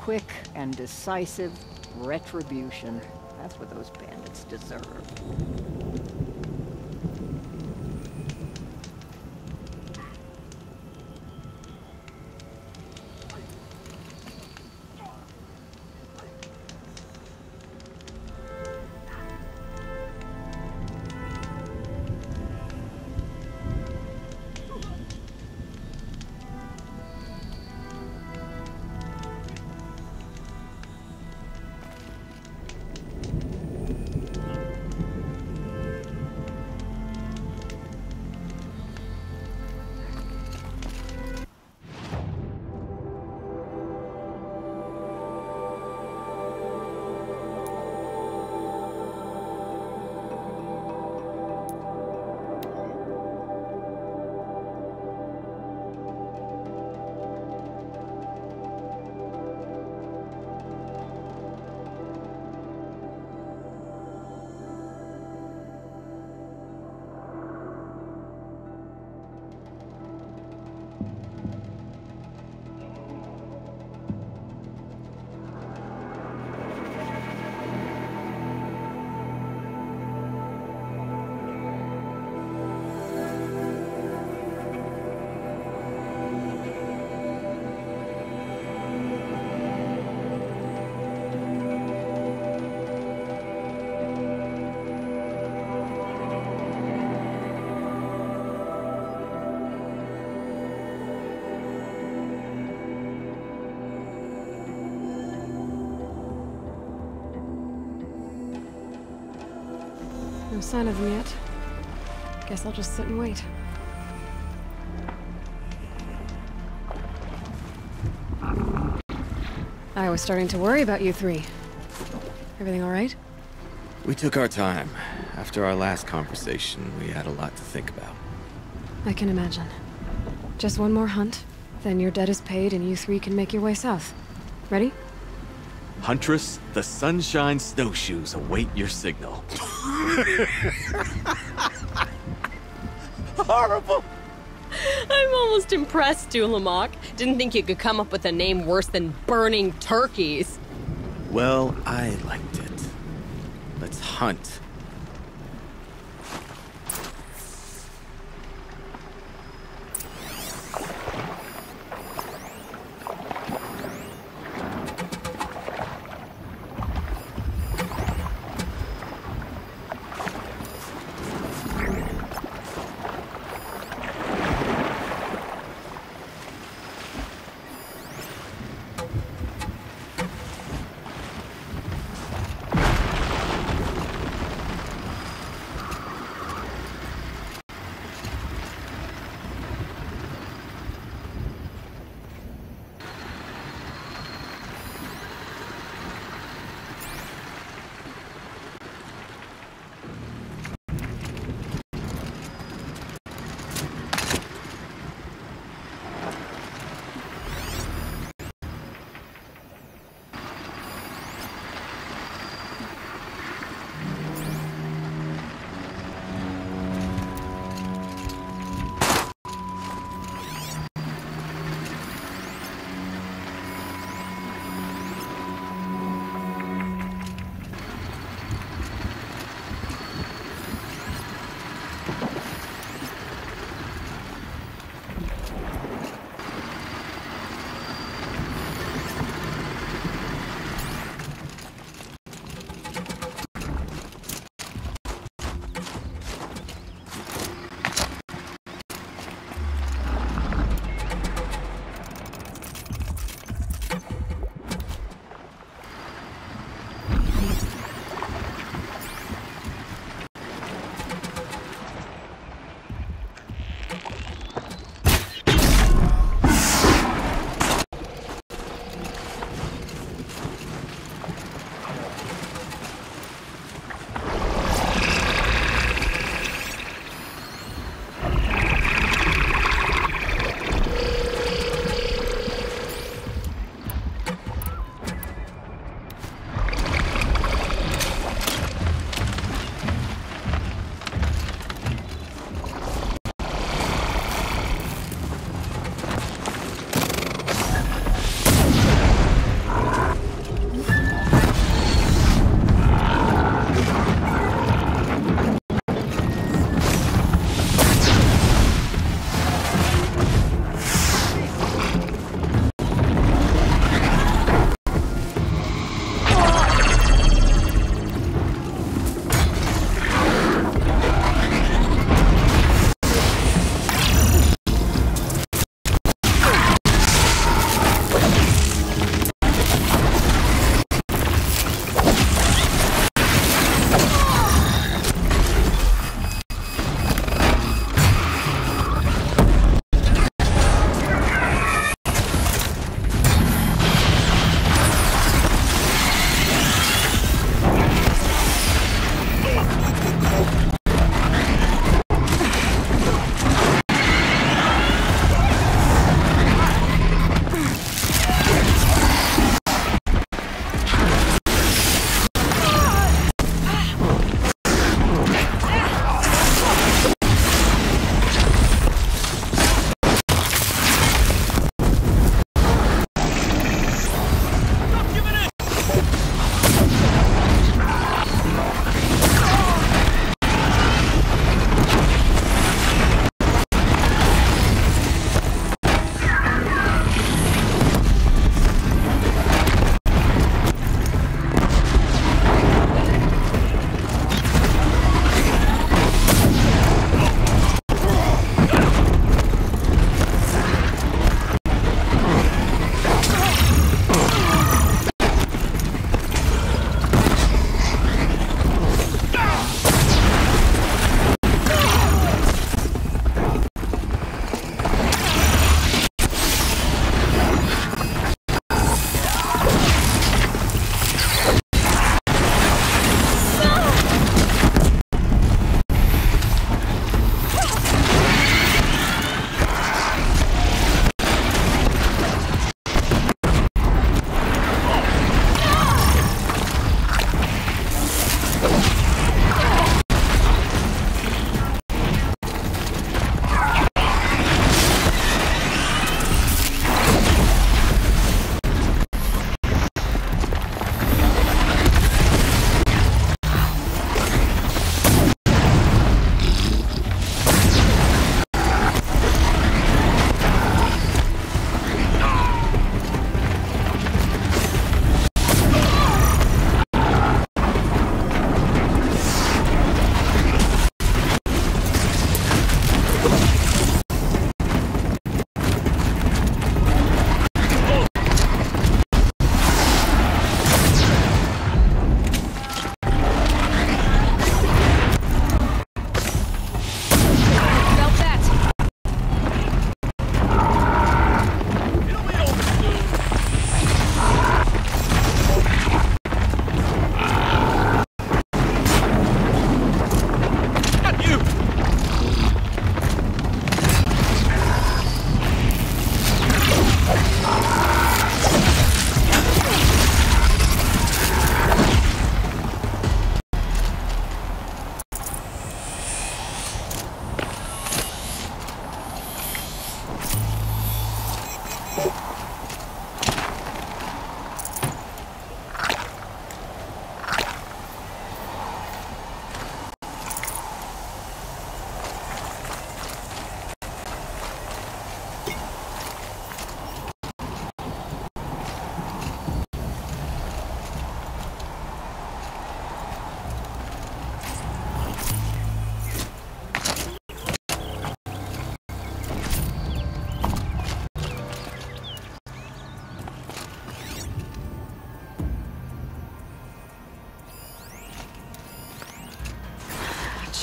quick and decisive retribution. That's what those bandits deserve. No sign of them yet. Guess I'll just sit and wait. I was starting to worry about you three. Everything all right? We took our time. After our last conversation, we had a lot to think about. I can imagine. Just one more hunt, then your debt is paid and you three can make your way south. Ready? Huntress, the Sunshine Snowshoes await your signal. Horrible! I'm almost impressed, Dulamok. Didn't think you could come up with a name worse than Burning Turkeys. Well, I liked it. Let's hunt.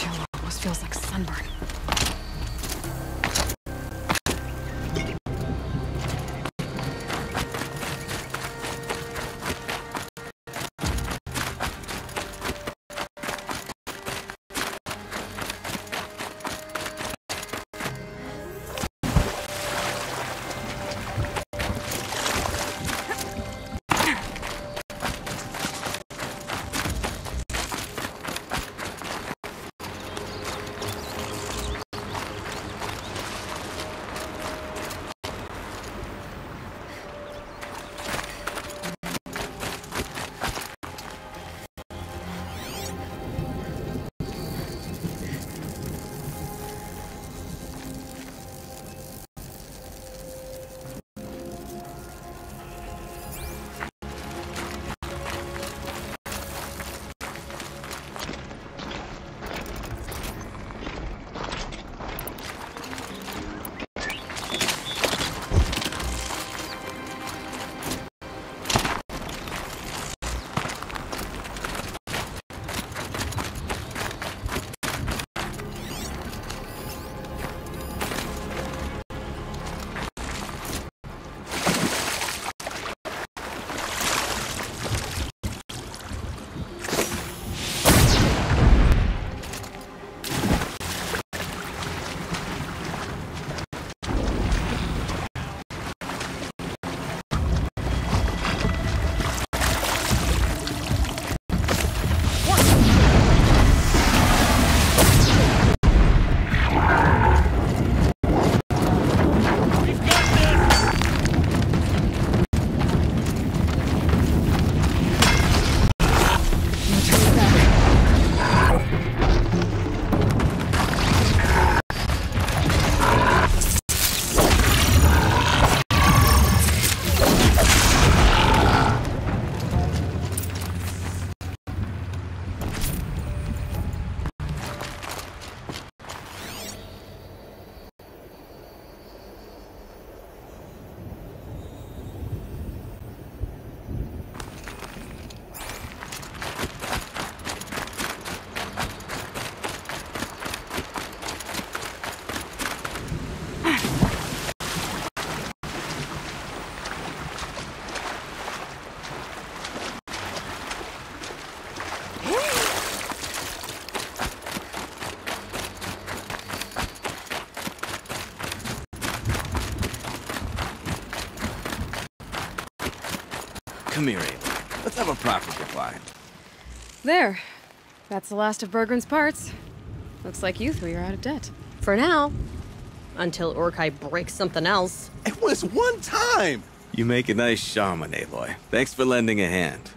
chill almost feels like sunburn. Come here, Ava. Let's have a proper goodbye. There. That's the last of Bergren's parts. Looks like you three are out of debt. For now. Until Urkai breaks something else. It was one time! You make a nice shaman, Aloy. Thanks for lending a hand.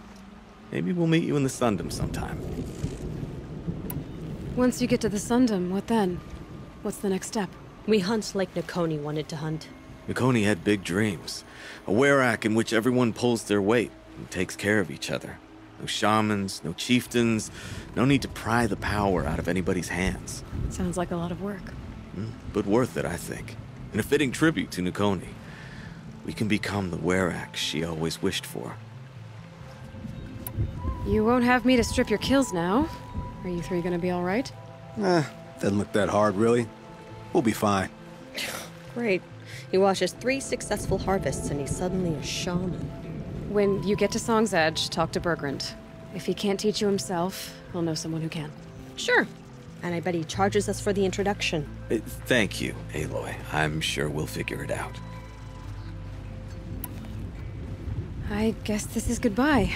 Maybe we'll meet you in the Sundom sometime. Once you get to the Sundom, what then? What's the next step? We hunt like Nakoni wanted to hunt. Nakoni had big dreams. A werak in which everyone pulls their weight and takes care of each other. No shamans, no chieftains, no need to pry the power out of anybody's hands. Sounds like a lot of work. But worth it, I think. And a fitting tribute to Nakoni. We can become the werak she always wished for. You won't have me to strip your kills now. Are you three gonna be alright? Doesn't look that hard, really. We'll be fine. Great. He watches 3 successful harvests and he's suddenly a shaman. When you get to Song's Edge, talk to Bergrand. If he can't teach you himself, he'll know someone who can. Sure. And I bet he charges us for the introduction. Thank you, Aloy. I'm sure we'll figure it out. I guess this is goodbye.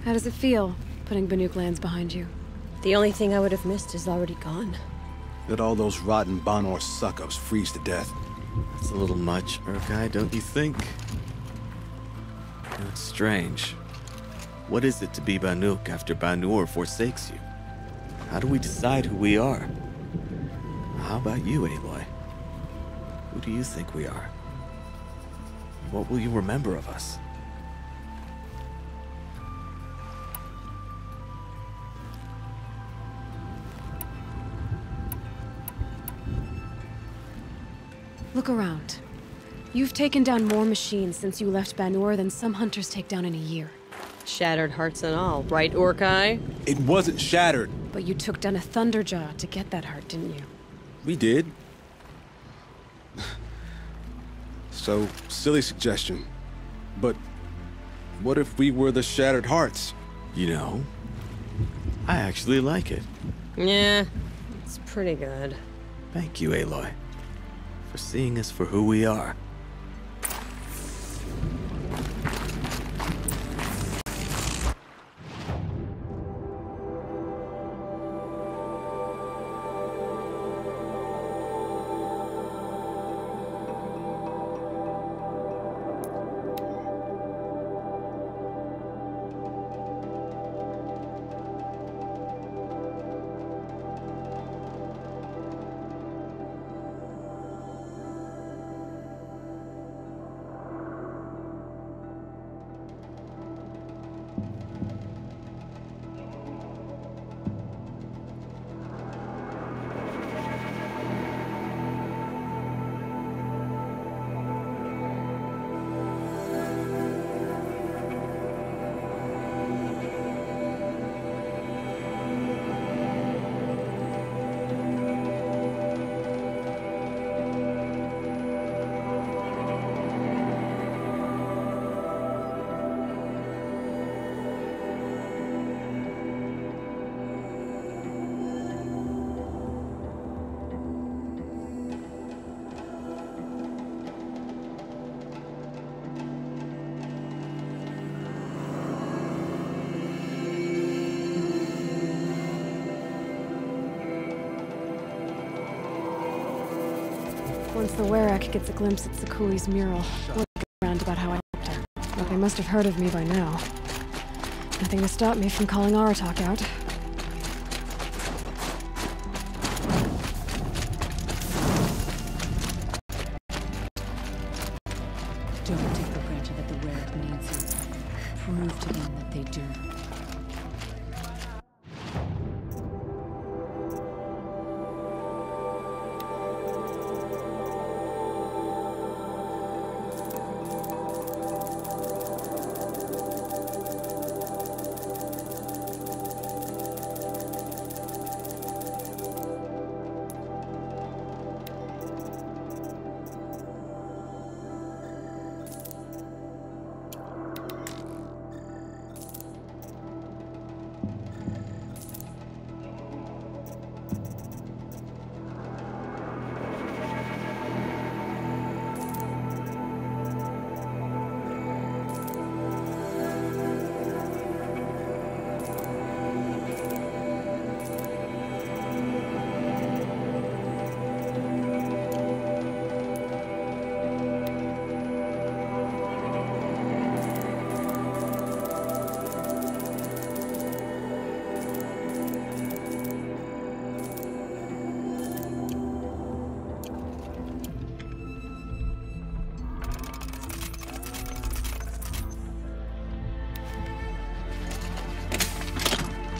How does it feel, putting Banuk lands behind you? The only thing I would have missed is already gone. Let all those rotten Banor suck-ups freeze to death. It's a little much, Urkai, don't you think? That's strange. What is it to be Banuk after Banur forsakes you? How do we decide who we are? How about you, Aloy? Who do you think we are? What will you remember of us? Look around. You've taken down more machines since you left Banur than some hunters take down in a year. Shattered hearts and all, right, Orkai? It wasn't shattered. But you took down a Thunderjaw to get that heart, didn't you? We did. So, silly suggestion. But what if we were the Shattered Hearts? You know, I actually like it. Yeah, it's pretty good. Thank you, Aloy, for seeing us for who we are. Once the Werak gets a glimpse at Sakui's mural, we'll look around about how I helped her. But they must have heard of me by now. Nothing to stop me from calling Aratak out. Don't take for granted that the Werak needs you. Prove to them that they do.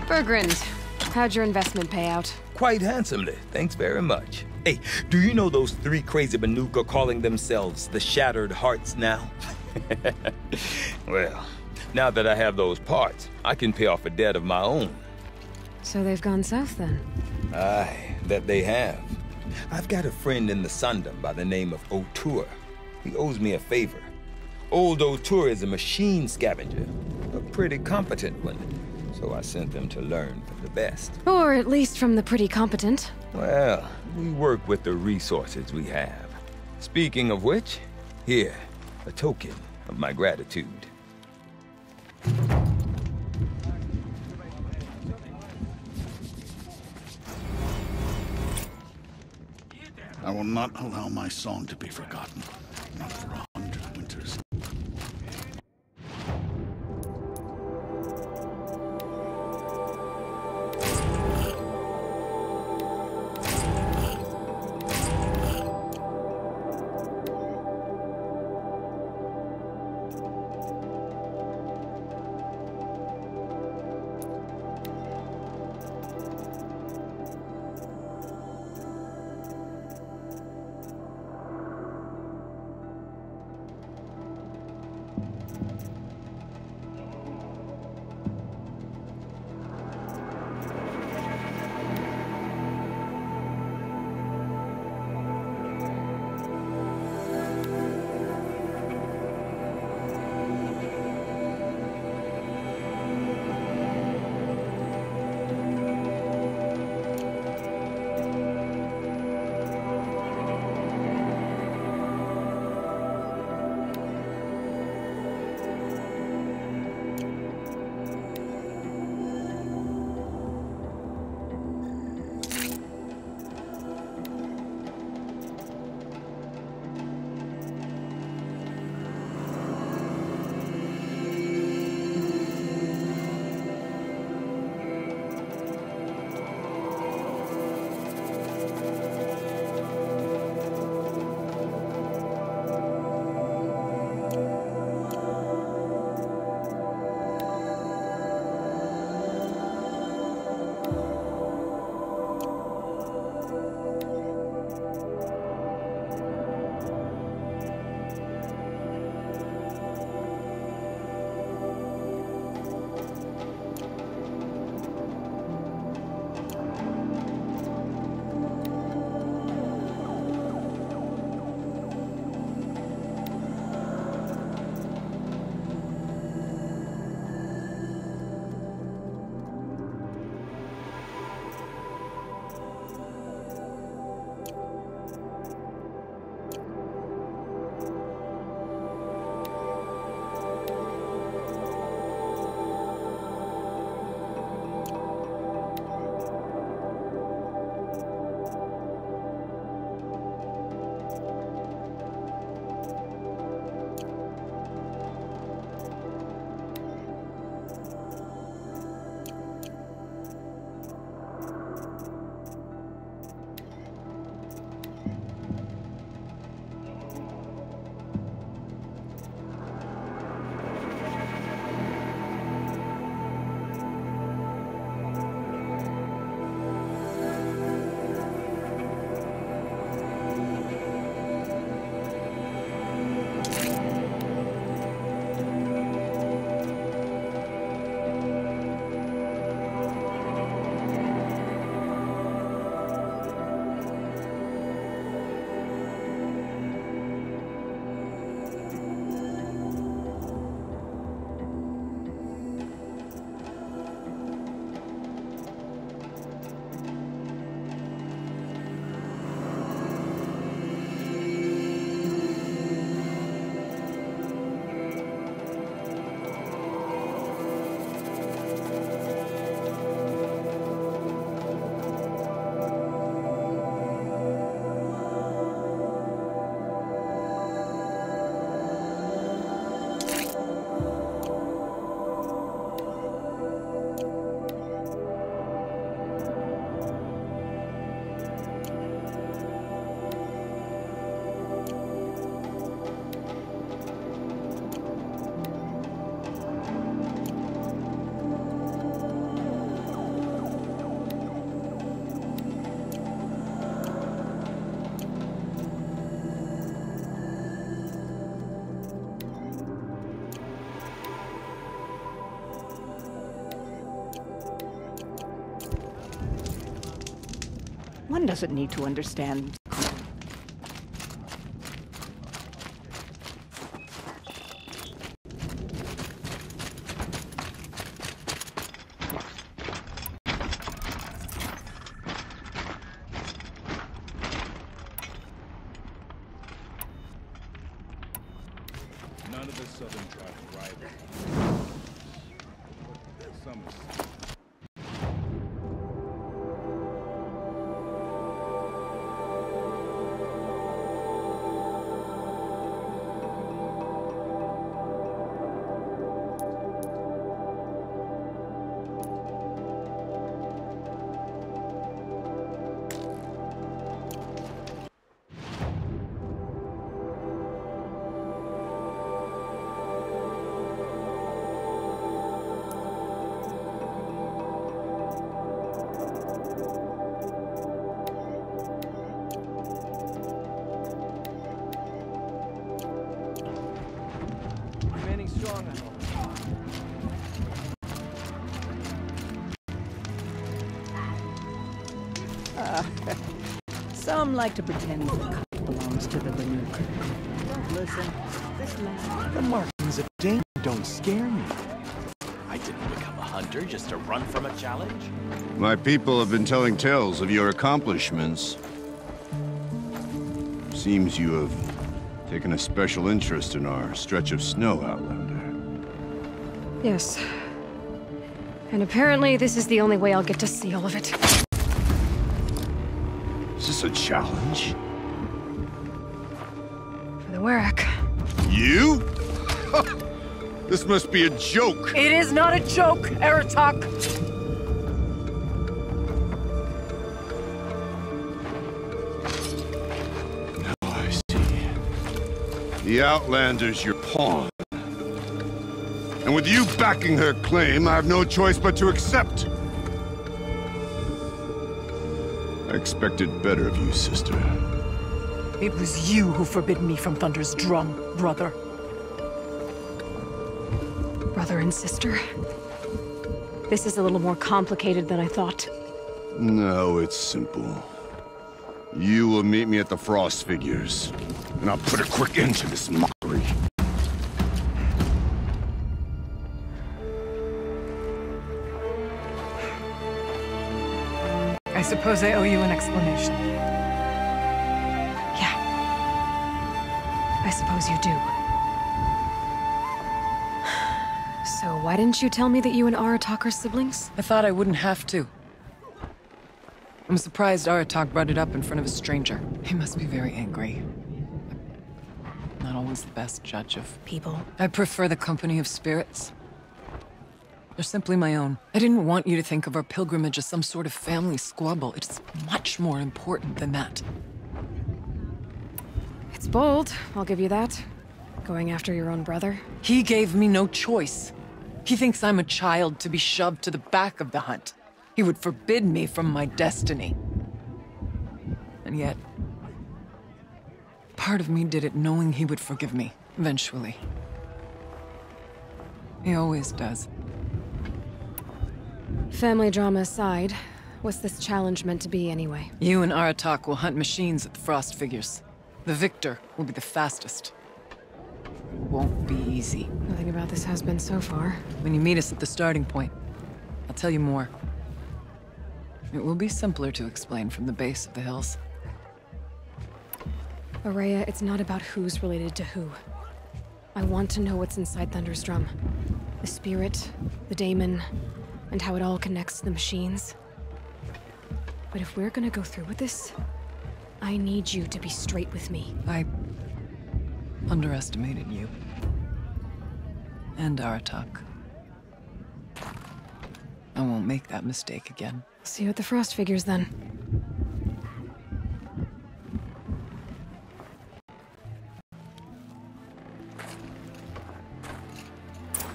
Bergrand, how'd your investment pay out? Quite handsomely, thanks very much. Hey, do you know those three crazy Banuk are calling themselves the Shattered Hearts now? Well, now that I have those parts, I can pay off a debt of my own. So they've gone south then? Aye, that they have. I've got a friend in the Sundom by the name of O'Toole. He owes me a favor. Old O'Toole is a machine scavenger, a pretty competent one. So I sent them to learn from the best. Or at least from the pretty competent. Well, we work with the resources we have. Speaking of which, here, a token of my gratitude. I will not allow my song to be forgotten. Not for 100 winters. One doesn't need to understand. None of the southern tribes rival. Some Some like to pretend the cup belongs to the Banuk. Don't listen. This man... The markings of danger don't scare me. I didn't become a hunter just to run from a challenge. My people have been telling tales of your accomplishments. Seems you have taken a special interest in our stretch of snow, Outlander. Yes. And apparently this is the only way I'll get to see all of it. Is this a challenge? For the Warwick. You? This must be a joke. It is not a joke, Aratak! Now I see. The Outlander's your pawn. And with you backing her claim, I have no choice but to accept. I expected better of you, sister. It was you who forbid me from Thunder's drum, brother. Brother and sister? This is a little more complicated than I thought. No, it's simple. You will meet me at the Frost Figures, and I'll put a quick end to this mockery. I suppose I owe you an explanation. Yeah. I suppose you do. So why didn't you tell me that you and Aratak are siblings? I thought I wouldn't have to. I'm surprised Aratak brought it up in front of a stranger. He must be very angry. Not always the best judge of People. I prefer the company of spirits. They're simply my own. I didn't want you to think of our pilgrimage as some sort of family squabble. It's much more important than that. It's bold, I'll give you that. Going after your own brother. He gave me no choice. He thinks I'm a child to be shoved to the back of the hunt. He would forbid me from my destiny. And yet, part of me did it knowing he would forgive me, eventually. He always does. Family drama aside, what's this challenge meant to be anyway? You and Aratak will hunt machines at the Frost Figures. The victor will be the fastest. It won't be easy. Nothing about this has been so far. When you meet us at the starting point, I'll tell you more. It will be simpler to explain from the base of the hills. Araya, it's not about who's related to who. I want to know what's inside Thunder's drum. The spirit, the daemon, and how it all connects to the machines. But if we're gonna go through with this, I need you to be straight with me. I underestimated you. And Aratak. I won't make that mistake again. See you at the Frost Figures, then.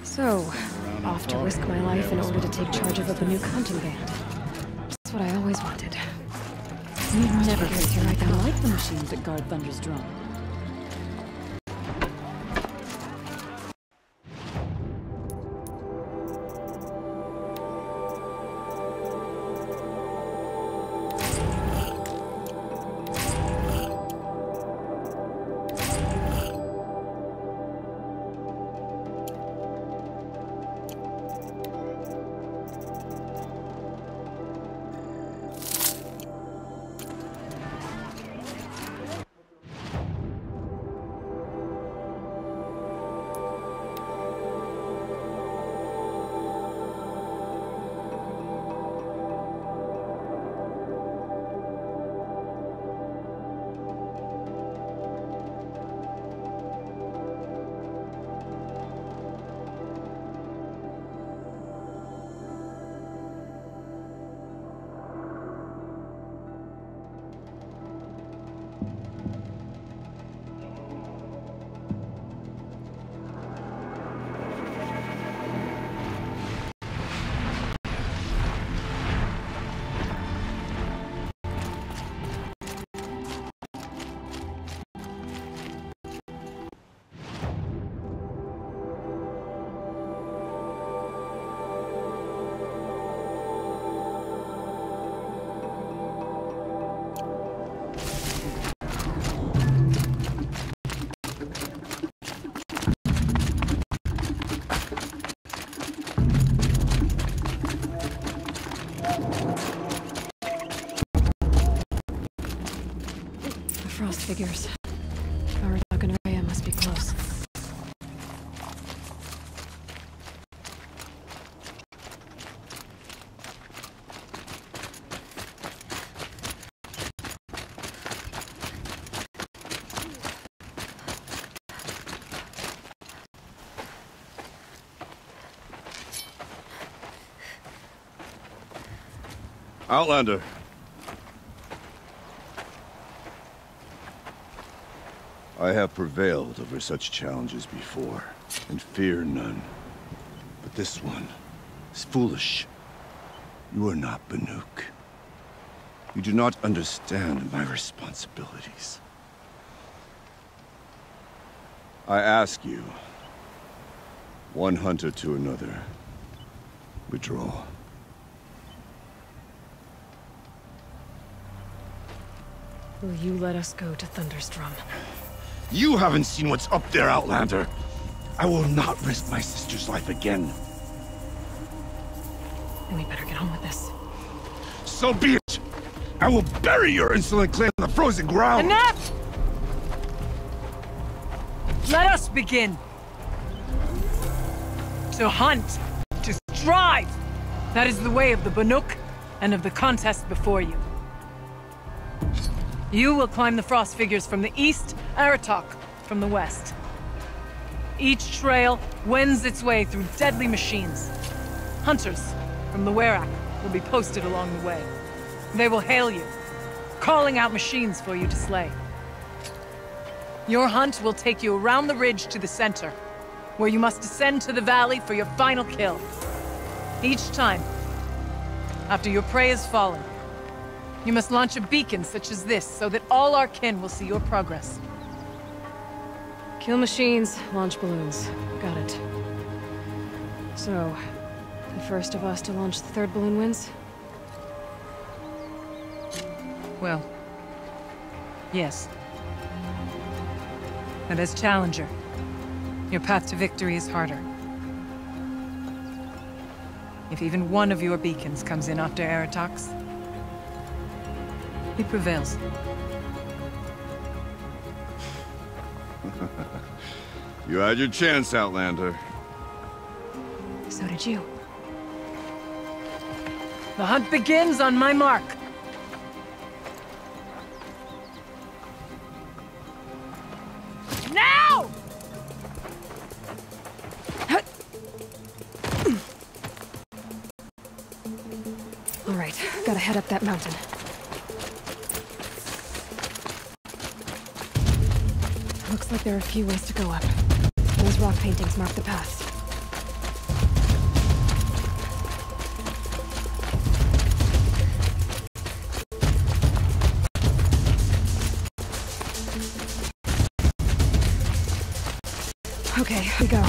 So, off to risk my life in order to take charge of a Banuk hunting band. That's what I always wanted. You'd never Figures, here I I come. like the machines that guard Thunder's drum. frost figures. Artok and Rhea must be close. Outlander. I have prevailed over such challenges before, and fear none. But this one is foolish. You are not Banuk. You do not understand my responsibilities. I ask you, one hunter to another, withdraw. Will you let us go to Thunderstrom? You haven't seen what's up there, Outlander. I will not risk my sister's life again. Then we better get on with this. So be it! I will bury your insolent claim on the frozen ground! Enough! Let us begin! To hunt! To strive! That is the way of the Banuk, and of the contest before you. You will climb the frost figures from the east, Aratok from the west. Each trail wends its way through deadly machines. Hunters from the Werak will be posted along the way. They will hail you, calling out machines for you to slay. Your hunt will take you around the ridge to the center, where you must descend to the valley for your final kill. Each time, after your prey has fallen, you must launch a beacon such as this, so that all our kin will see your progress. Kill machines, launch balloons. Got it. So, the first of us to launch the third balloon wins? Well, yes. And as challenger, your path to victory is harder. If even one of your beacons comes in after Aratok's, he prevails. You had your chance, Outlander. So did you. The hunt begins on my mark. Now! All right, gotta head up that mountain. Looks like there are a few ways to go up. Those rock paintings mark the path. Okay, here we go.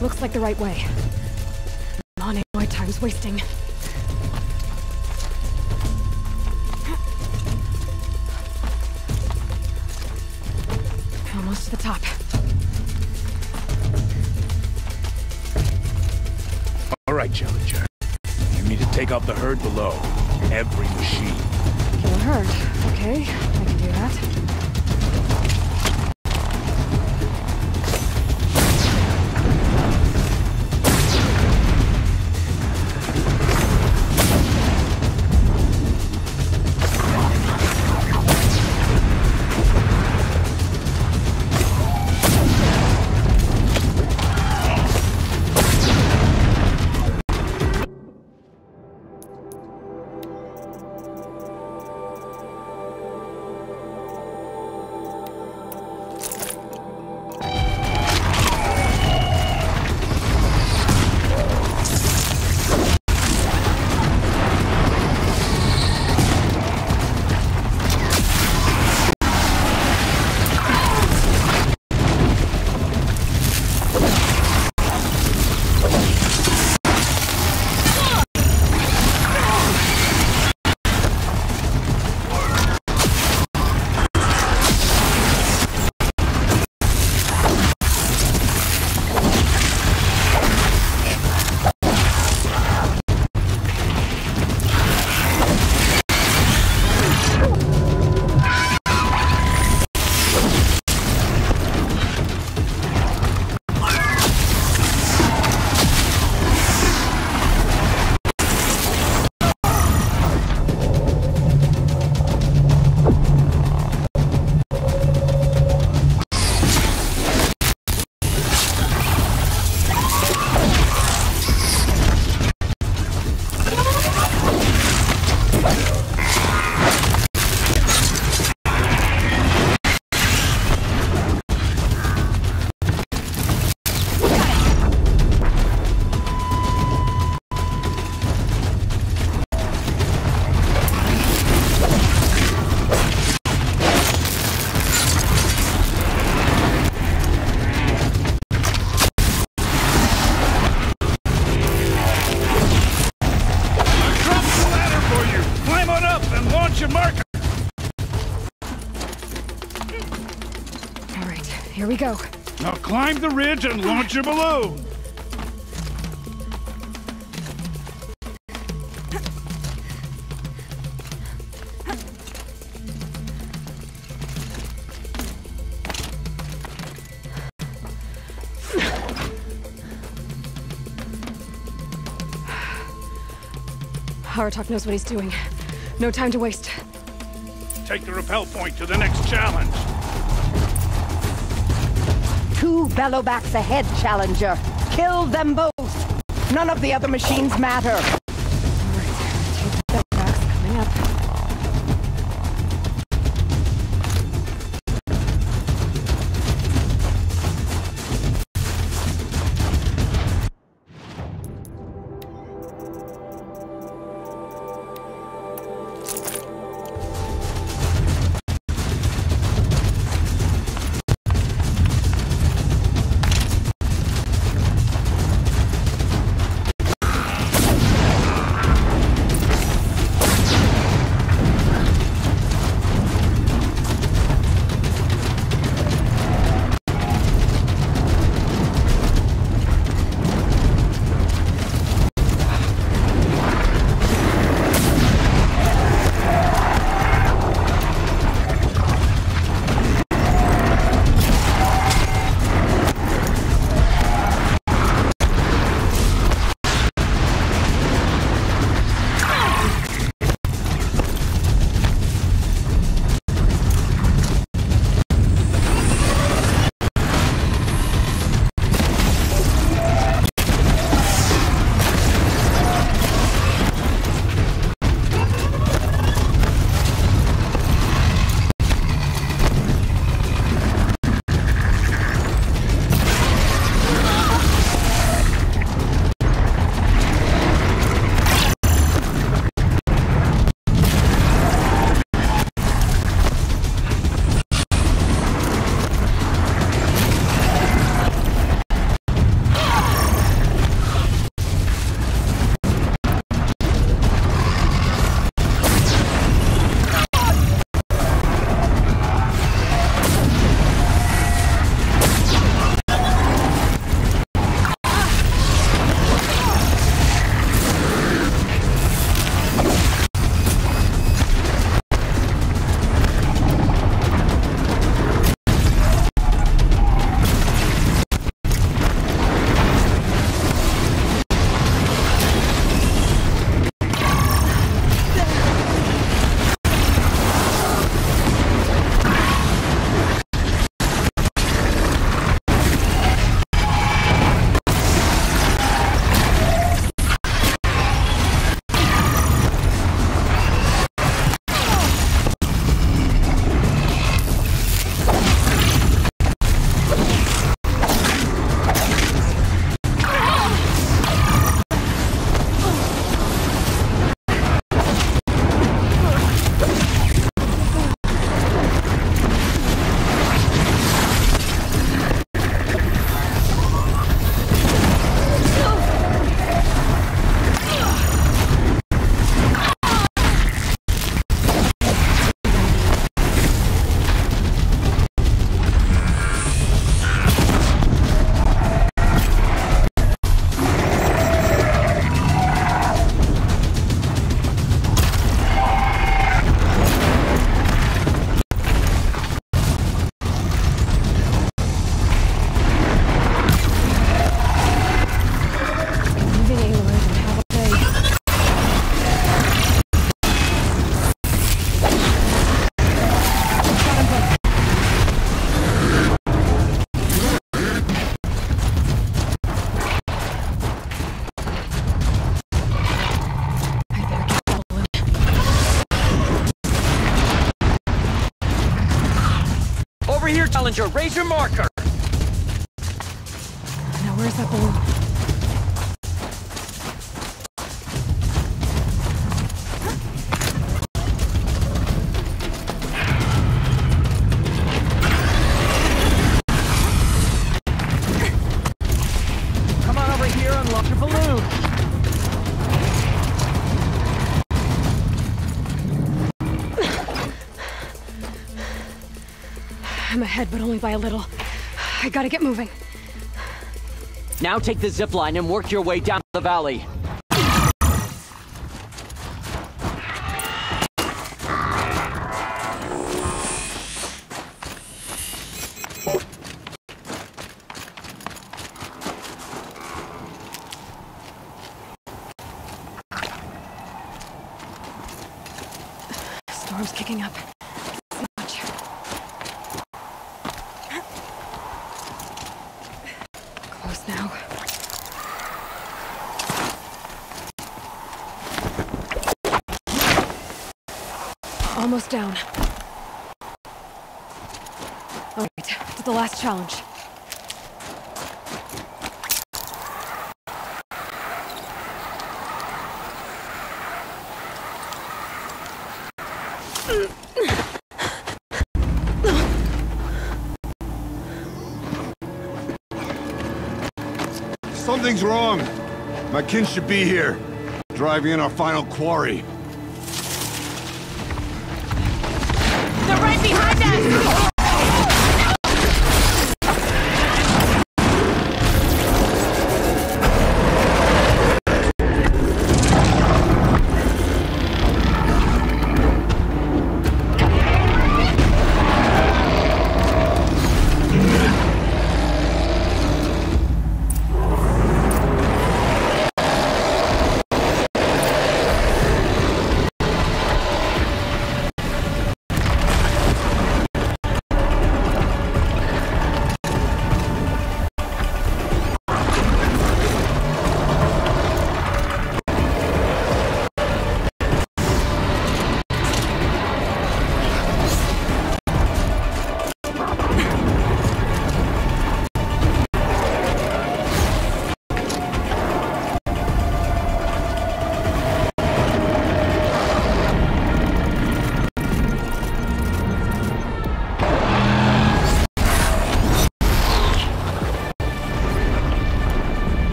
Looks like the right way. Come on, my time's wasting. Almost to the top. All right, Challenger. You need to take out the herd below. Every machine. Kill a herd. Okay, I can do that. Here we go. Now climb the ridge and launch your balloon! Aratok knows what he's doing. No time to waste. Take the rappel point to the next challenge. 2 bellowbacks ahead, Challenger. Kill them both. None of the other machines matter. Alright, 2 bellowbacks coming up. Challenger, raise your marker! Now where's that balloon? Come on over here and launch your balloon! I'm ahead, but only by a little. I gotta get moving. Now take the zip line and work your way down the valley. Storm's kicking up. Much. Close now. Almost down. All right, to the last challenge. Something's wrong. My kin should be here, driving in our final quarry. They're right behind us!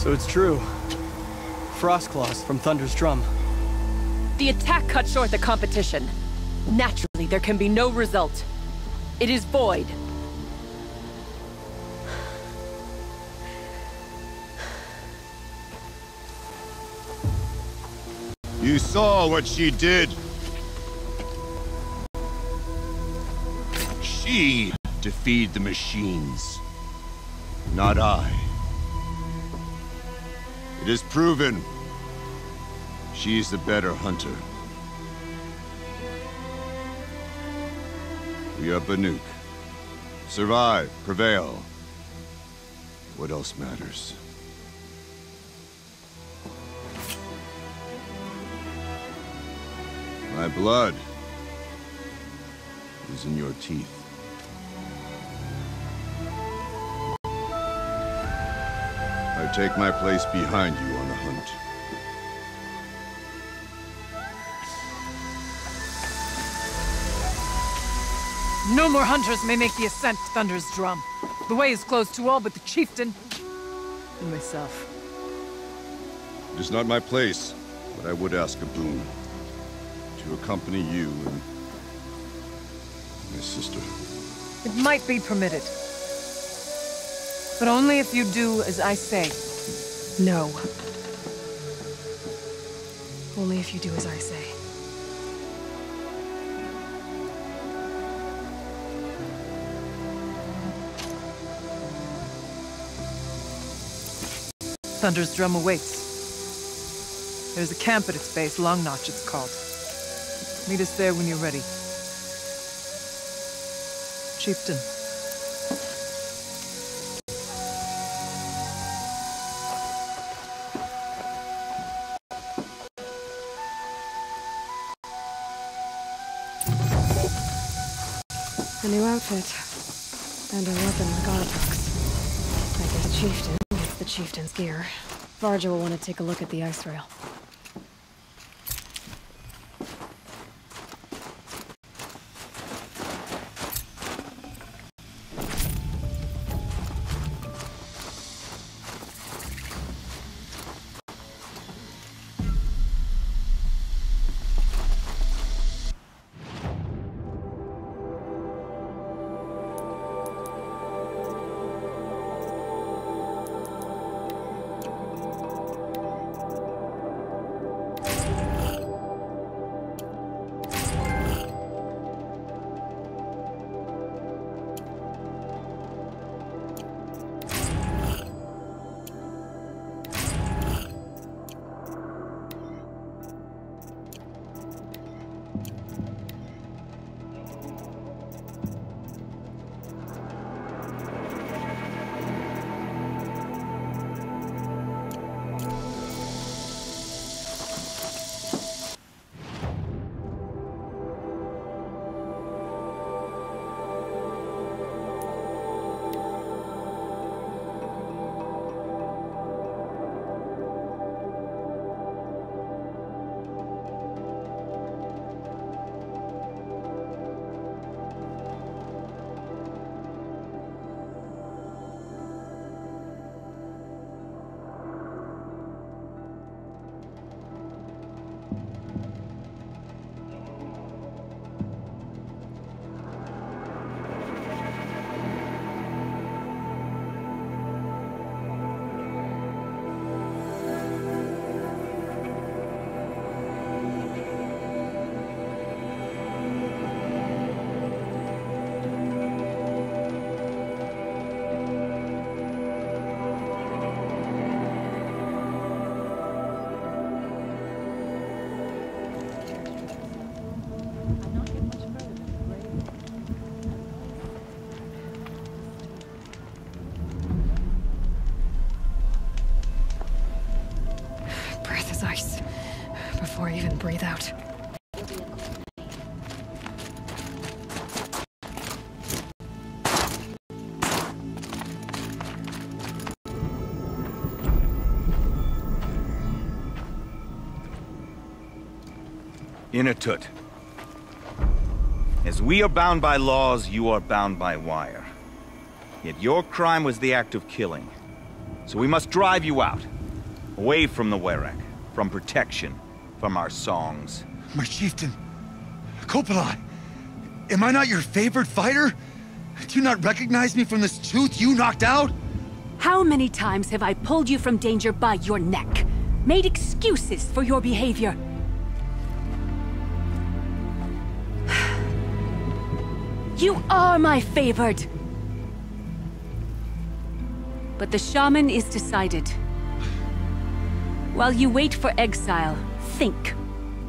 So it's true. Frostclaws from Thunder's drum. The attack cut short the competition. Naturally, there can be no result. It is void. You saw what she did. She defeated the machines, not I. It is proven. She is the better hunter. We are Banuk. Survive, prevail. What else matters? My blood is in your teeth. I take my place behind you on the hunt. No more hunters may make the ascent to Thunder's drum. The way is closed to all but the chieftain and myself. It is not my place, but I would ask a boon. To accompany you and my sister. It might be permitted. But only if you do as I say. No. Only if you do as I say. Thunder's drum awaits. There's a camp at its base, Long Notch it's called. Meet us there when you're ready. Chieftain. A new outfit. And a weapon like Artox. I guess the chieftain gets the chieftain's gear. Varja will want to take a look at the ice rail. Ice. Before I even breathe out. Inatut. As we are bound by laws, you are bound by wire. Yet your crime was the act of killing. So we must drive you out. Away from the Werak, from protection, from our songs. My chieftain, Coppola, am I not your favorite fighter? Do you not recognize me from this tooth you knocked out? How many times have I pulled you from danger by your neck? Made excuses for your behavior? You are my favored! But the shaman is decided. While you wait for exile, think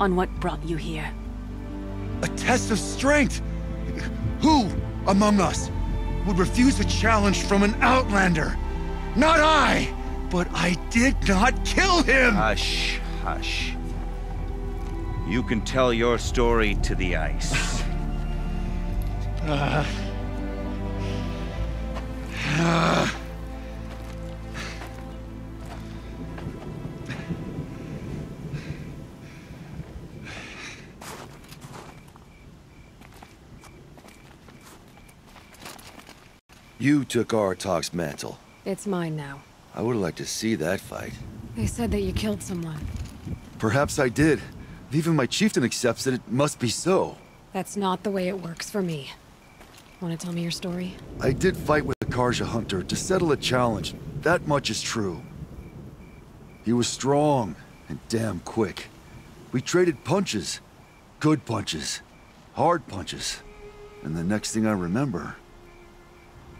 on what brought you here. A test of strength! Who among us would refuse a challenge from an outlander? Not I! But I did not kill him! Hush, hush. You can tell your story to the ice. You took Artok's mantle. It's mine now. I would have liked to see that fight. They said that you killed someone. Perhaps I did. If even my chieftain accepts it, it must be so. That's not the way it works for me. Want to tell me your story? I did fight with the Karja hunter to settle a challenge. That much is true. He was strong and damn quick. We traded punches. Good punches. Hard punches. And the next thing I remember...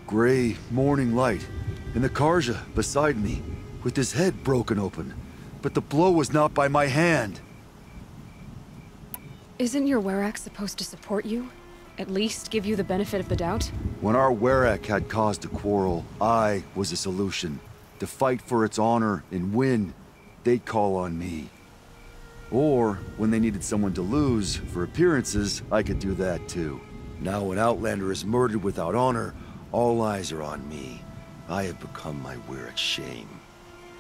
gray morning light, and the Karja beside me, with his head broken open. But the blow was not by my hand. Isn't your Werak supposed to support you? At least give you the benefit of the doubt? When our Werak had caused a quarrel, I was a solution. To fight for its honor and win, they'd call on me. Or, when they needed someone to lose, for appearances, I could do that too. Now an Outlander is murdered without honor, all eyes are on me. I have become my Werak's shame.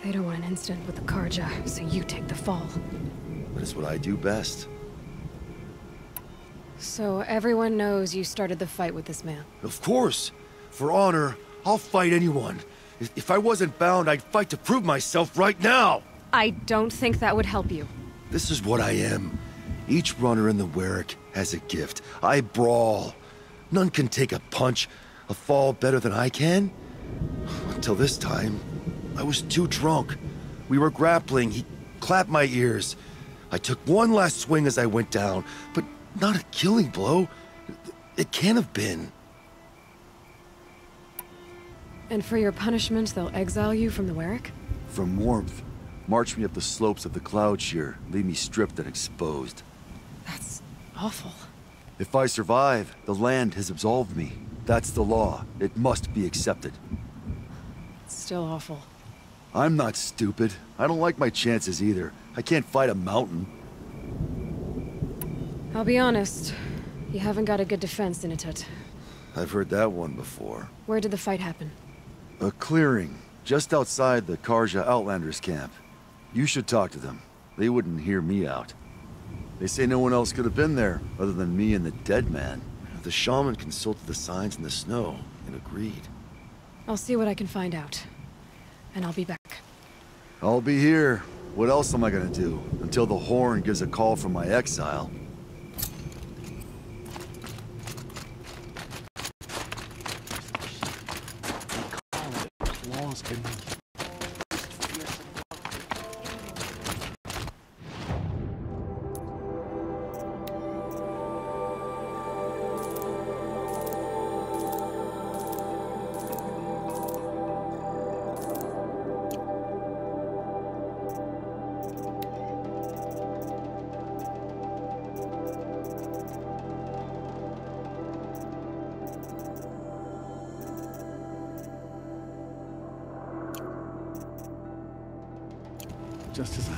They don't want an incident with the Karja, so you take the fall. But it's what I do best. So everyone knows you started the fight with this man? Of course! For honor, I'll fight anyone. If I wasn't bound, I'd fight to prove myself right now! I don't think that would help you. This is what I am. Each runner in the Werak has a gift. I brawl. None can take a punch, a fall better than I can. Until this time, I was too drunk. We were grappling, he clapped my ears. I took one last swing as I went down, but not a killing blow. It can't have been. And for your punishment, they'll exile you from the Werak? From warmth. March me up the slopes of the cloud shear, leave me stripped and exposed. That's awful. If I survive, the land has absolved me. That's the law. It must be accepted. It's still awful. I'm not stupid. I don't like my chances either. I can't fight a mountain. I'll be honest. You haven't got a good defense, Inatut. I've heard that one before. Where did the fight happen? A clearing, just outside the Karja Outlanders camp. You should talk to them. They wouldn't hear me out. They say no one else could have been there, other than me and the dead man. The shaman consulted the signs in the snow, and agreed. I'll see what I can find out. And I'll be back. I'll be here. What else am I gonna do? Until the Horn gives a call from my exile. Just as I...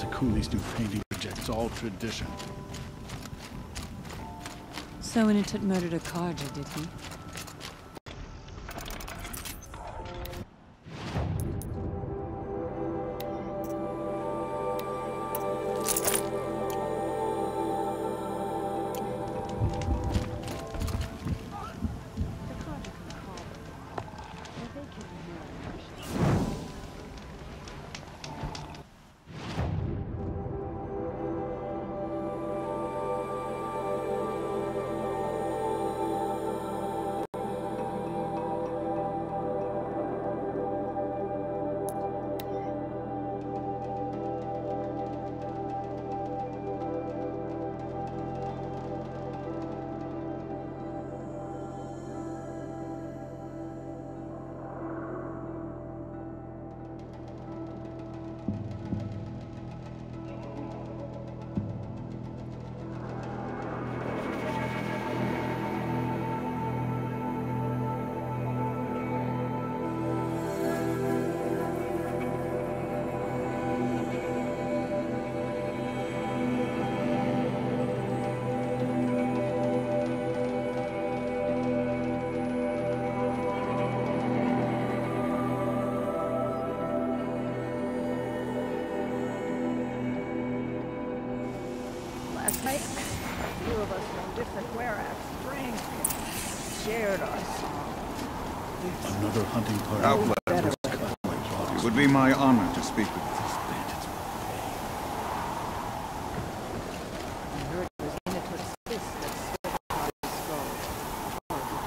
Sakuli's new painting rejects all tradition. So Initut murdered a Karja, did he? Last night, a few of us from different Weraks drank, shared our song. Another hunting party. Outlet was cut. It would be my honor to speak with you. I heard it was Initut's fist that split the skull.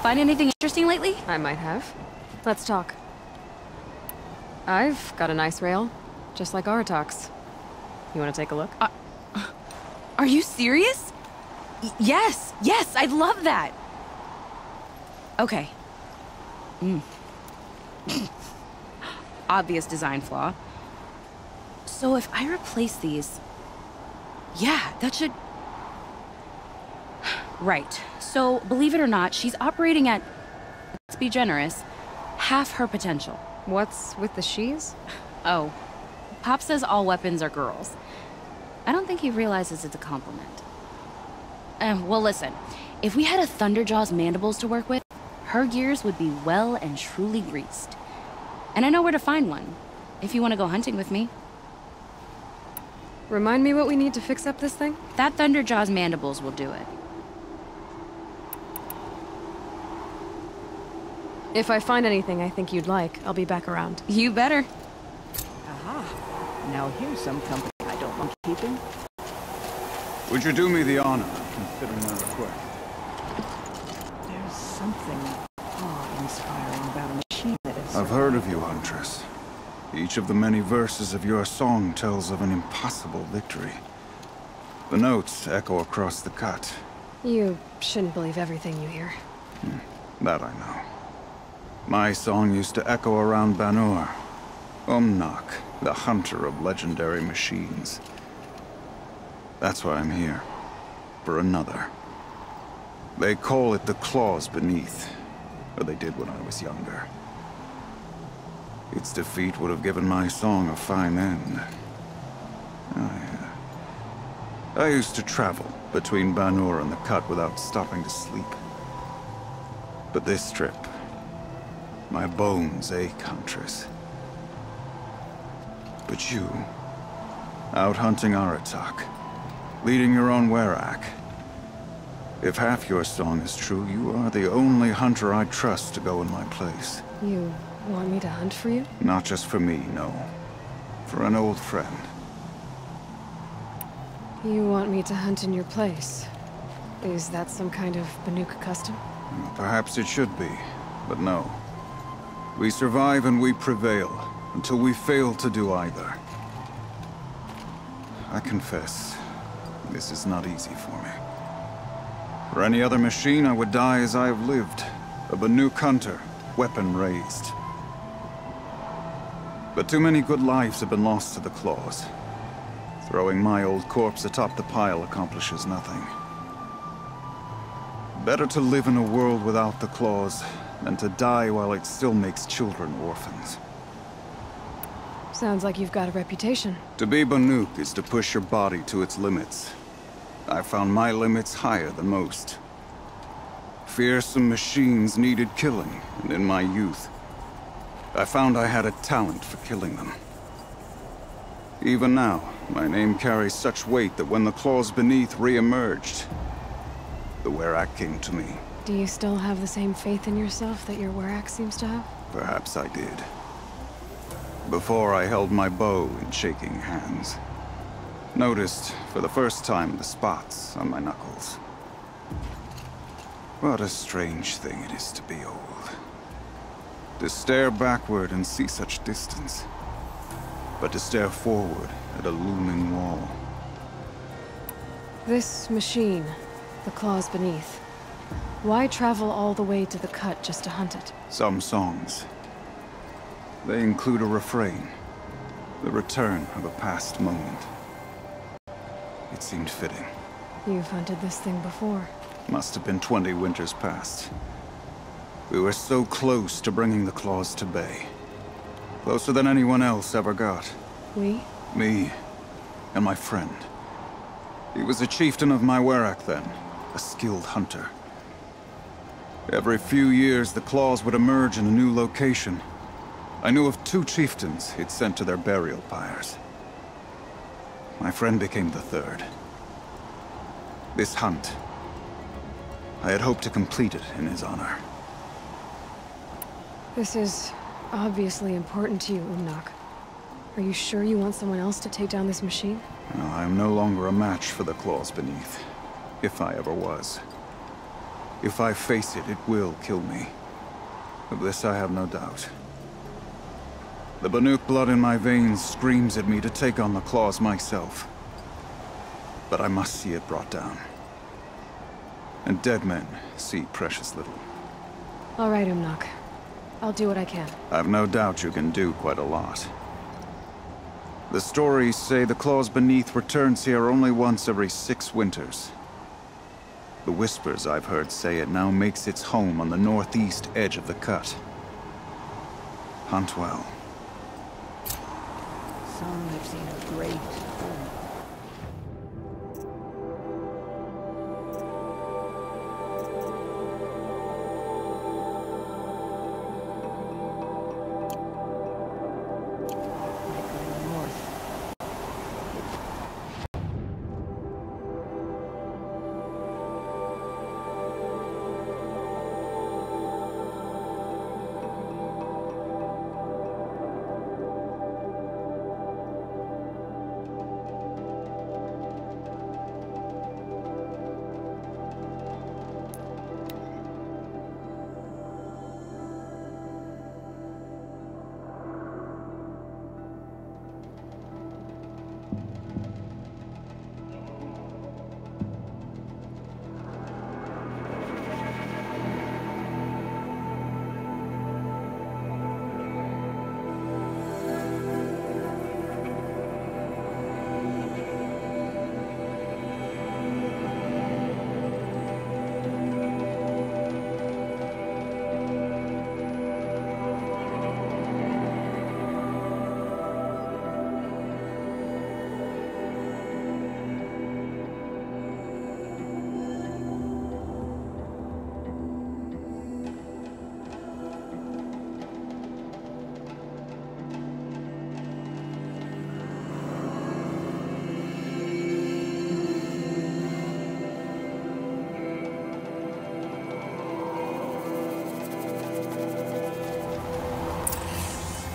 Find anything interesting lately? I might have. Let's talk. I've got a nice rail, just like Aratok's. You want to take a look? Are you serious? Yes, I'd love that. Okay. Obvious design flaw. So if I replace these... Yeah, that should... Right. So, believe it or not, she's operating at, let's be generous, half her potential. What's with the she's? Oh. Pop says all weapons are girls. I don't think he realizes it's a compliment. Well, listen. If we had a Thunderjaw's mandibles to work with, her gears would be well and truly greased. And I know where to find one, if you want to go hunting with me. Remind me what we need to fix up this thing? That Thunderjaw's mandibles will do it. If I find anything I think you'd like, I'll be back around. You better. Aha. Now here's some company I don't mind keeping. Would you do me the honor of considering my request? There's something awe-inspiring about a machine that is... I've heard of you, Huntress. Each of the many verses of your song tells of an impossible victory. The notes echo across the cut. You shouldn't believe everything you hear. That I know. My song used to echo around Banur. Umnak, the hunter of legendary machines. That's why I'm here. For another. They call it the claws beneath. Or they did when I was younger. Its defeat would have given my song a fine end. I used to travel between Banur and the Cut without stopping to sleep. But this trip, my bones ache, Huntress. But you, out hunting Aratak, leading your own Werak. If half your song is true, you are the only hunter I trust to go in my place. You want me to hunt for you? Not just for me, no. For an old friend. You want me to hunt in your place? Is that some kind of Banuk custom? Perhaps it should be, but no. We survive and we prevail, until we fail to do either. I confess, this is not easy for me. For any other machine, I would die as I have lived. A Banuk hunter, weapon raised. But too many good lives have been lost to the claws. Throwing my old corpse atop the pile accomplishes nothing. Better to live in a world without the claws than to die while it still makes children orphans. Sounds like you've got a reputation. To be Banuk is to push your body to its limits. I found my limits higher than most. Fearsome machines needed killing, and in my youth, I found I had a talent for killing them. Even now, my name carries such weight that when the claws beneath re-emerged, the Werak came to me. Do you still have the same faith in yourself that your Werak seems to have? Perhaps I did. Before I held my bow in shaking hands. Noticed, for the first time, the spots on my knuckles. What a strange thing it is to be old. To stare backward and see such distance. But to stare forward at a looming wall. This machine, the claws beneath. Why travel all the way to the cut just to hunt it? Some songs. They include a refrain. The return of a past moment. It seemed fitting. You've hunted this thing before. Must have been 20 winters past. We were so close to bringing the claws to bay. Closer than anyone else ever got. We? Me and my friend. He was a chieftain of my Werak then, a skilled hunter. Every few years, the claws would emerge in a new location. I knew of 2 chieftains he'd sent to their burial pyres. My friend became the 3rd. This hunt, I had hoped to complete it in his honor. This is obviously important to you, Umnak. Are you sure you want someone else to take down this machine? No, I am no longer a match for the claws beneath, if I ever was. If I face it, it will kill me. Of this I have no doubt. The Banuk blood in my veins screams at me to take on the claws myself. But I must see it brought down. And dead men see precious little. All right, Umnak. I'll do what I can. I've no doubt you can do quite a lot. The stories say the claws beneath returns here only once every 6 winters. The whispers I've heard say it now makes its home on the northeast edge of the cut. Hunt well. Some have seen a great home.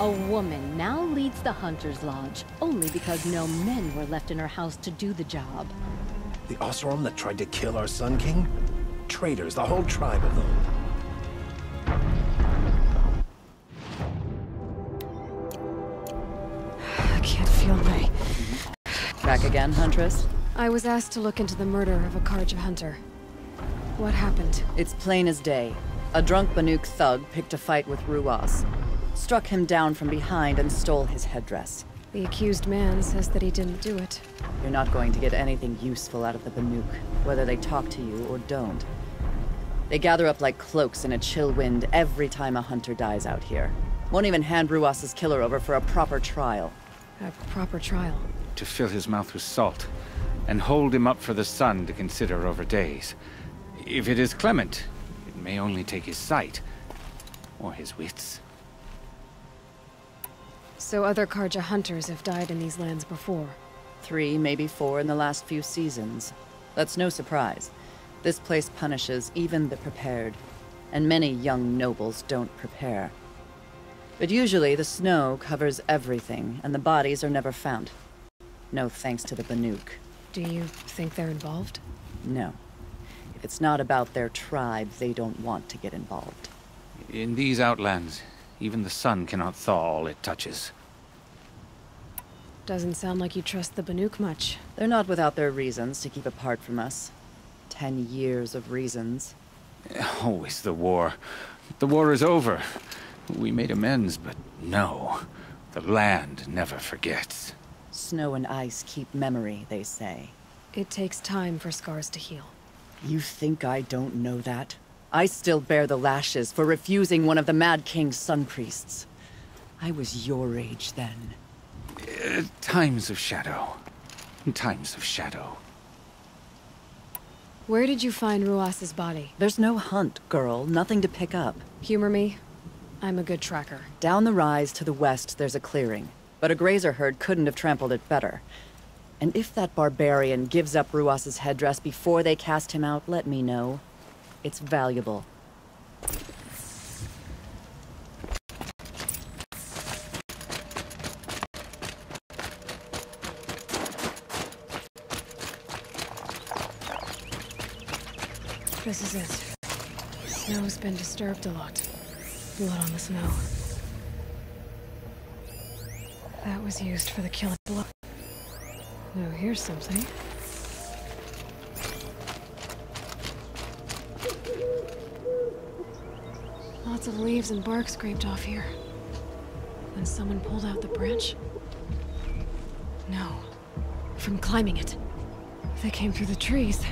A woman now leads the Hunter's Lodge, only because no men were left in her house to do the job. The Oseram that tried to kill our Sun King? Traitors, the whole tribe of them. I can't feel my... Back again, Huntress? I was asked to look into the murder of a Karja hunter. What happened? It's plain as day. A drunk Banuk thug picked a fight with Ruas. Struck him down from behind and stole his headdress. The accused man says that he didn't do it. You're not going to get anything useful out of the Banuk, whether they talk to you or don't. They gather up like cloaks in a chill wind every time a hunter dies out here. Won't even hand Ruas's killer over for a proper trial. A proper trial? To fill his mouth with salt, and hold him up for the sun to consider over days. If it is clement, it may only take his sight, or his wits. So other Karja hunters have died in these lands before? 3, maybe 4 in the last few seasons. That's no surprise. This place punishes even the prepared, and many young nobles don't prepare. But usually the snow covers everything, and the bodies are never found. No thanks to the Banuk. Do you think they're involved? No. If it's not about their tribe, they don't want to get involved. In these outlands, even the sun cannot thaw all it touches. Doesn't sound like you trust the Banuk much. They're not without their reasons to keep apart from us. 10 years of reasons. Always the war. The war is over. We made amends, but no. The land never forgets. Snow and ice keep memory, they say. It takes time for scars to heal. You think I don't know that? I still bear the lashes for refusing one of the Mad King's sun priests. I was your age then. Times of shadow. Times of shadow. Where did you find Ruas's body? There's no hunt, girl. Nothing to pick up. Humor me. I'm a good tracker. Down the rise to the west, there's a clearing. But a grazer herd couldn't have trampled it better. And if that barbarian gives up Ruas's headdress before they cast him out, let me know. It's valuable. This is it. Snow's been disturbed a lot. Blood on the snow. That was used for the killing blood. Oh, here's something. Lots of leaves and bark scraped off here. And someone pulled out the branch? No. From climbing it. They came through the trees.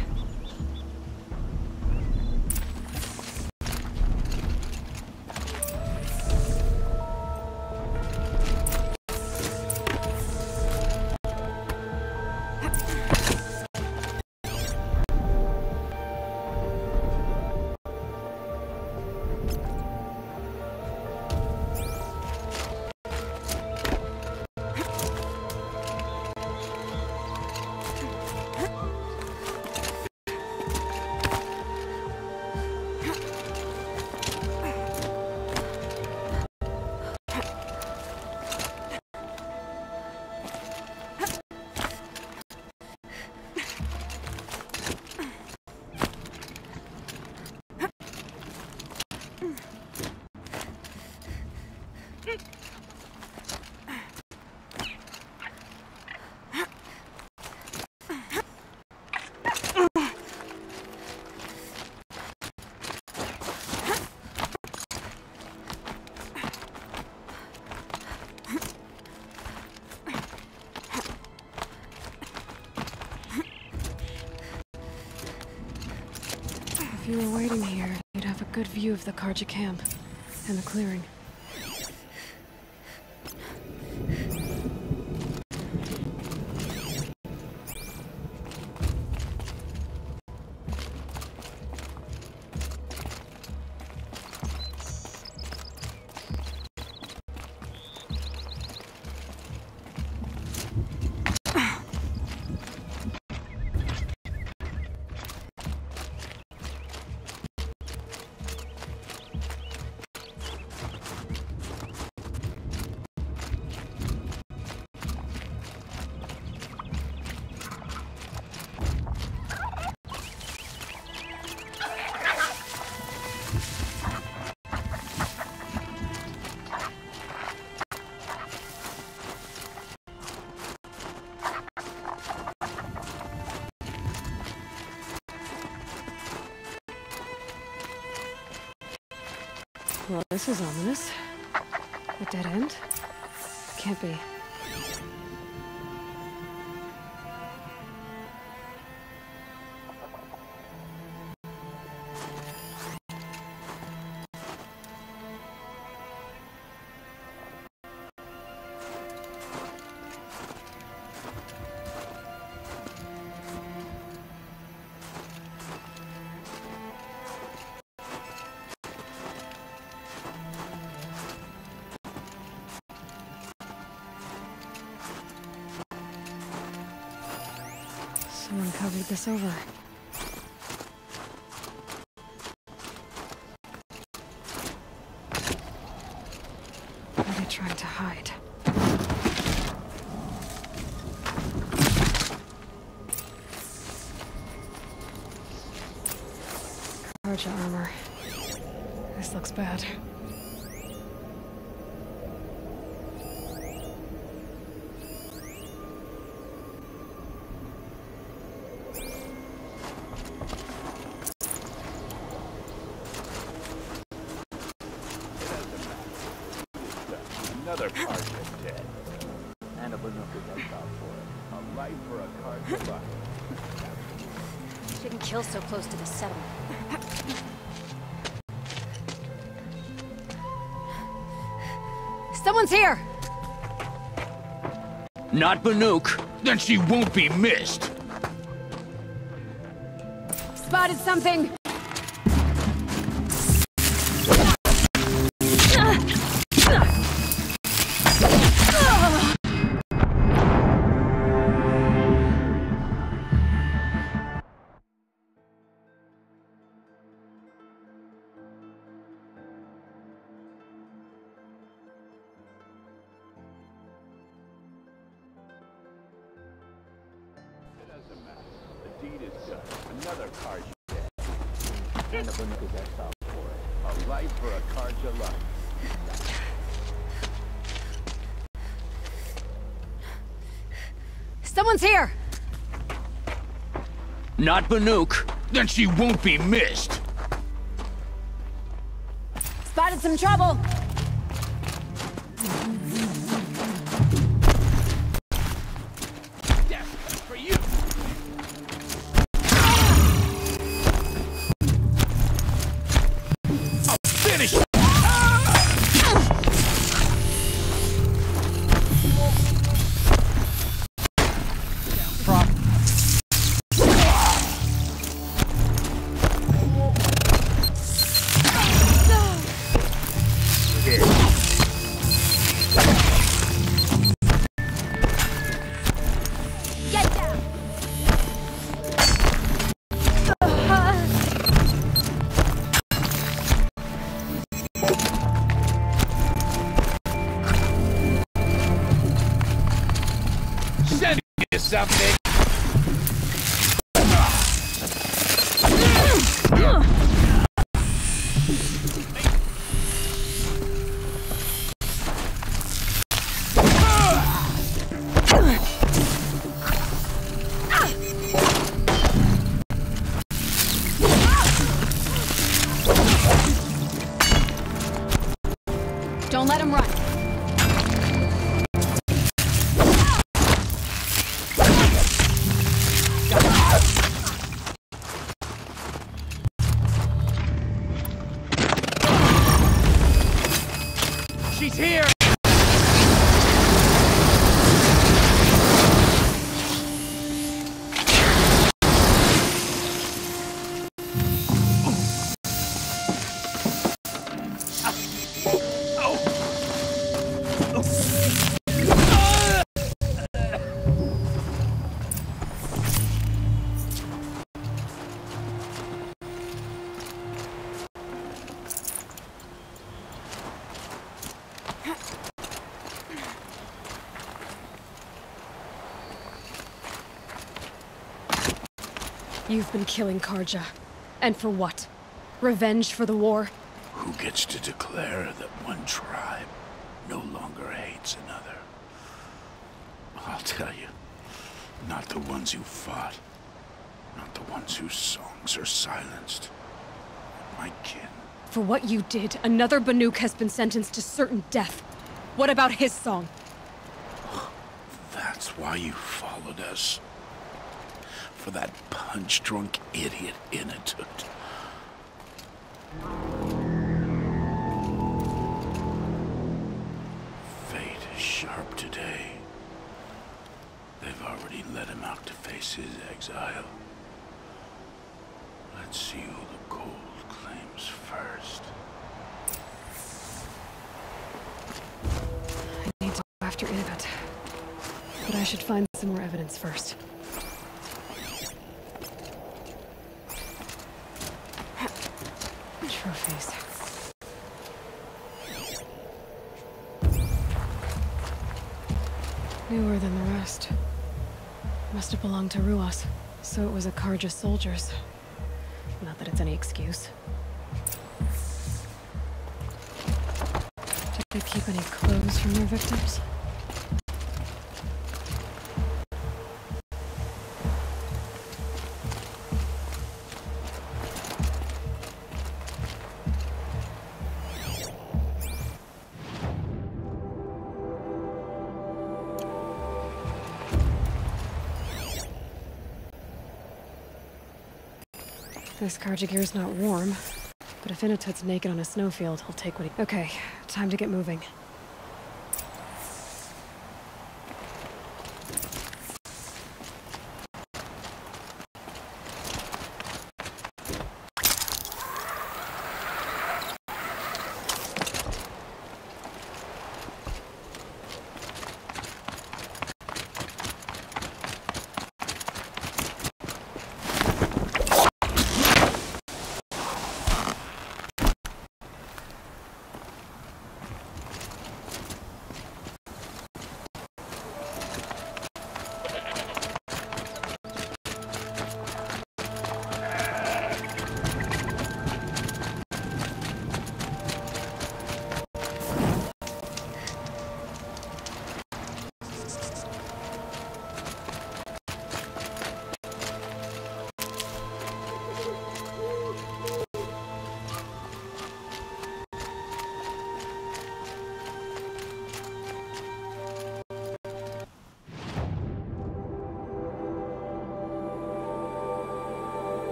If you were waiting here, you'd have a good view of the Karja camp and the clearing. Well, this is ominous. A dead end? Can't be. Someone covered this over. What are they trying to hide? Carja armor. This looks bad. Another Carja dead. And a Banuka gets out for it. A life for a Carja life. Shouldn't kill so close to the settlement. Someone's here! Not Banuk. Then she won't be missed. Spotted something! Another Carja dead. And a Banuka gets out for it. A life for a Carja life. Someone's here! Not Banuk. Then she won't be missed. Spotted some trouble! For you! Finish! Send me something. Don't let him run. She's here! You've been killing Carja. And for what? Revenge for the war? Who gets to declare that one tribe no longer hates another? I'll tell you, not the ones who fought, not the ones whose songs are silenced. My kin. For what you did, another Banuk has been sentenced to certain death. What about his song? That's why you followed us. For that punch-drunk idiot Inatut. Fate is sharp today. They've already let him out to face his exile. Let's see who the cold claims first. I need to go after Inabet. But I should find some more evidence first. Trophies. Newer than the rest. Must have belonged to Ruas. So it was a Karja soldiers. Not that it's any excuse. Did they keep any clothes from their victims? This Karja gear's not warm, but if Inatut's naked on a snowfield, he'll take what he— Okay, time to get moving.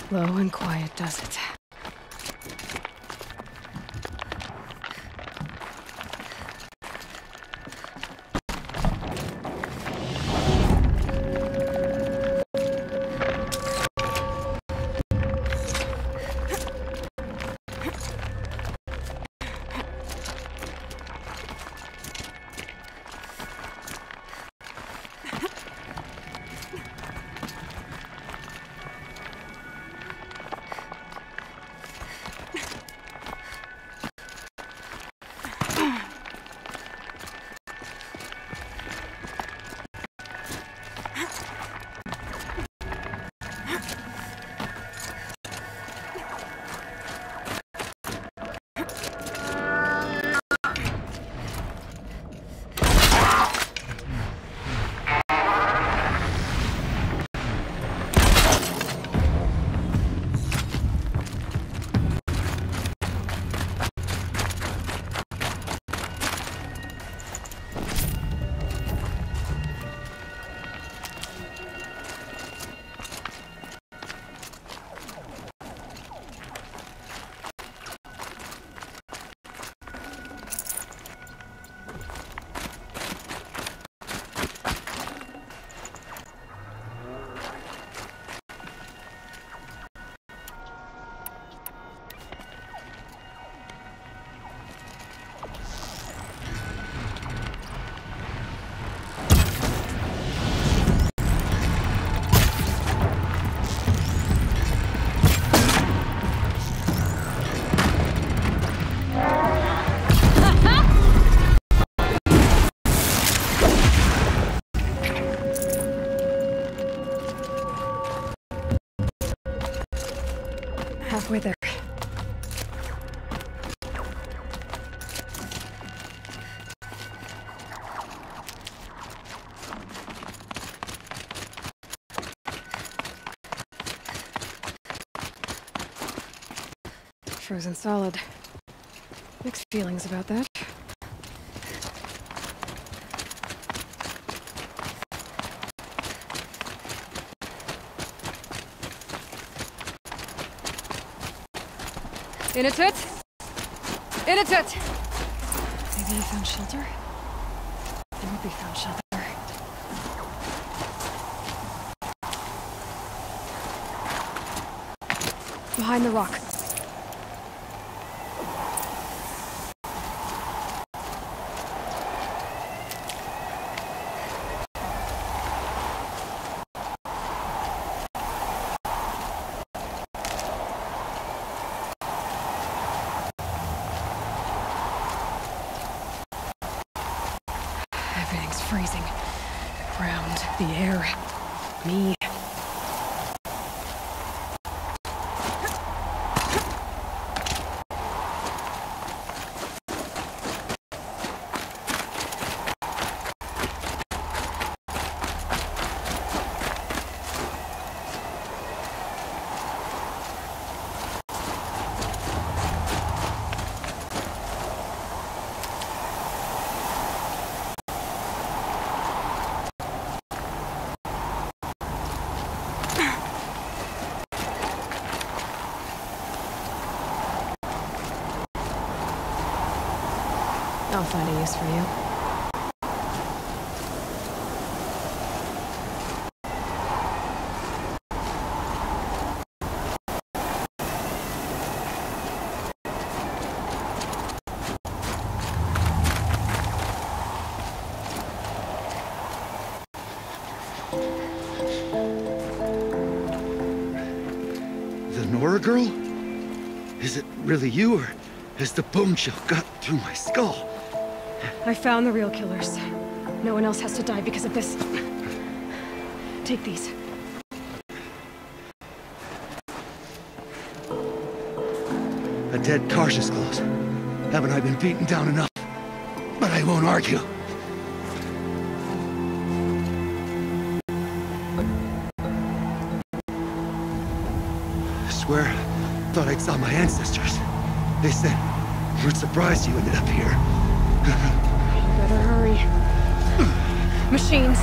Slow and quiet does it. Halfway there. Frozen solid. Mixed feelings about that. In a tit! In a tit! Maybe he found shelter? I hope he found shelter. Behind the rock. Everything's freezing. The ground, the air, me. I'll find a use for you. The Nora girl? Is it really you, or has the bone chill got through my skull? I found the real killers. No one else has to die because of this. Take these. A dead Karsh's close. Haven't I been beaten down enough? But I won't argue. I swear, thought I saw my ancestors. They said, we're surprised you ended up here. You better hurry. Machines.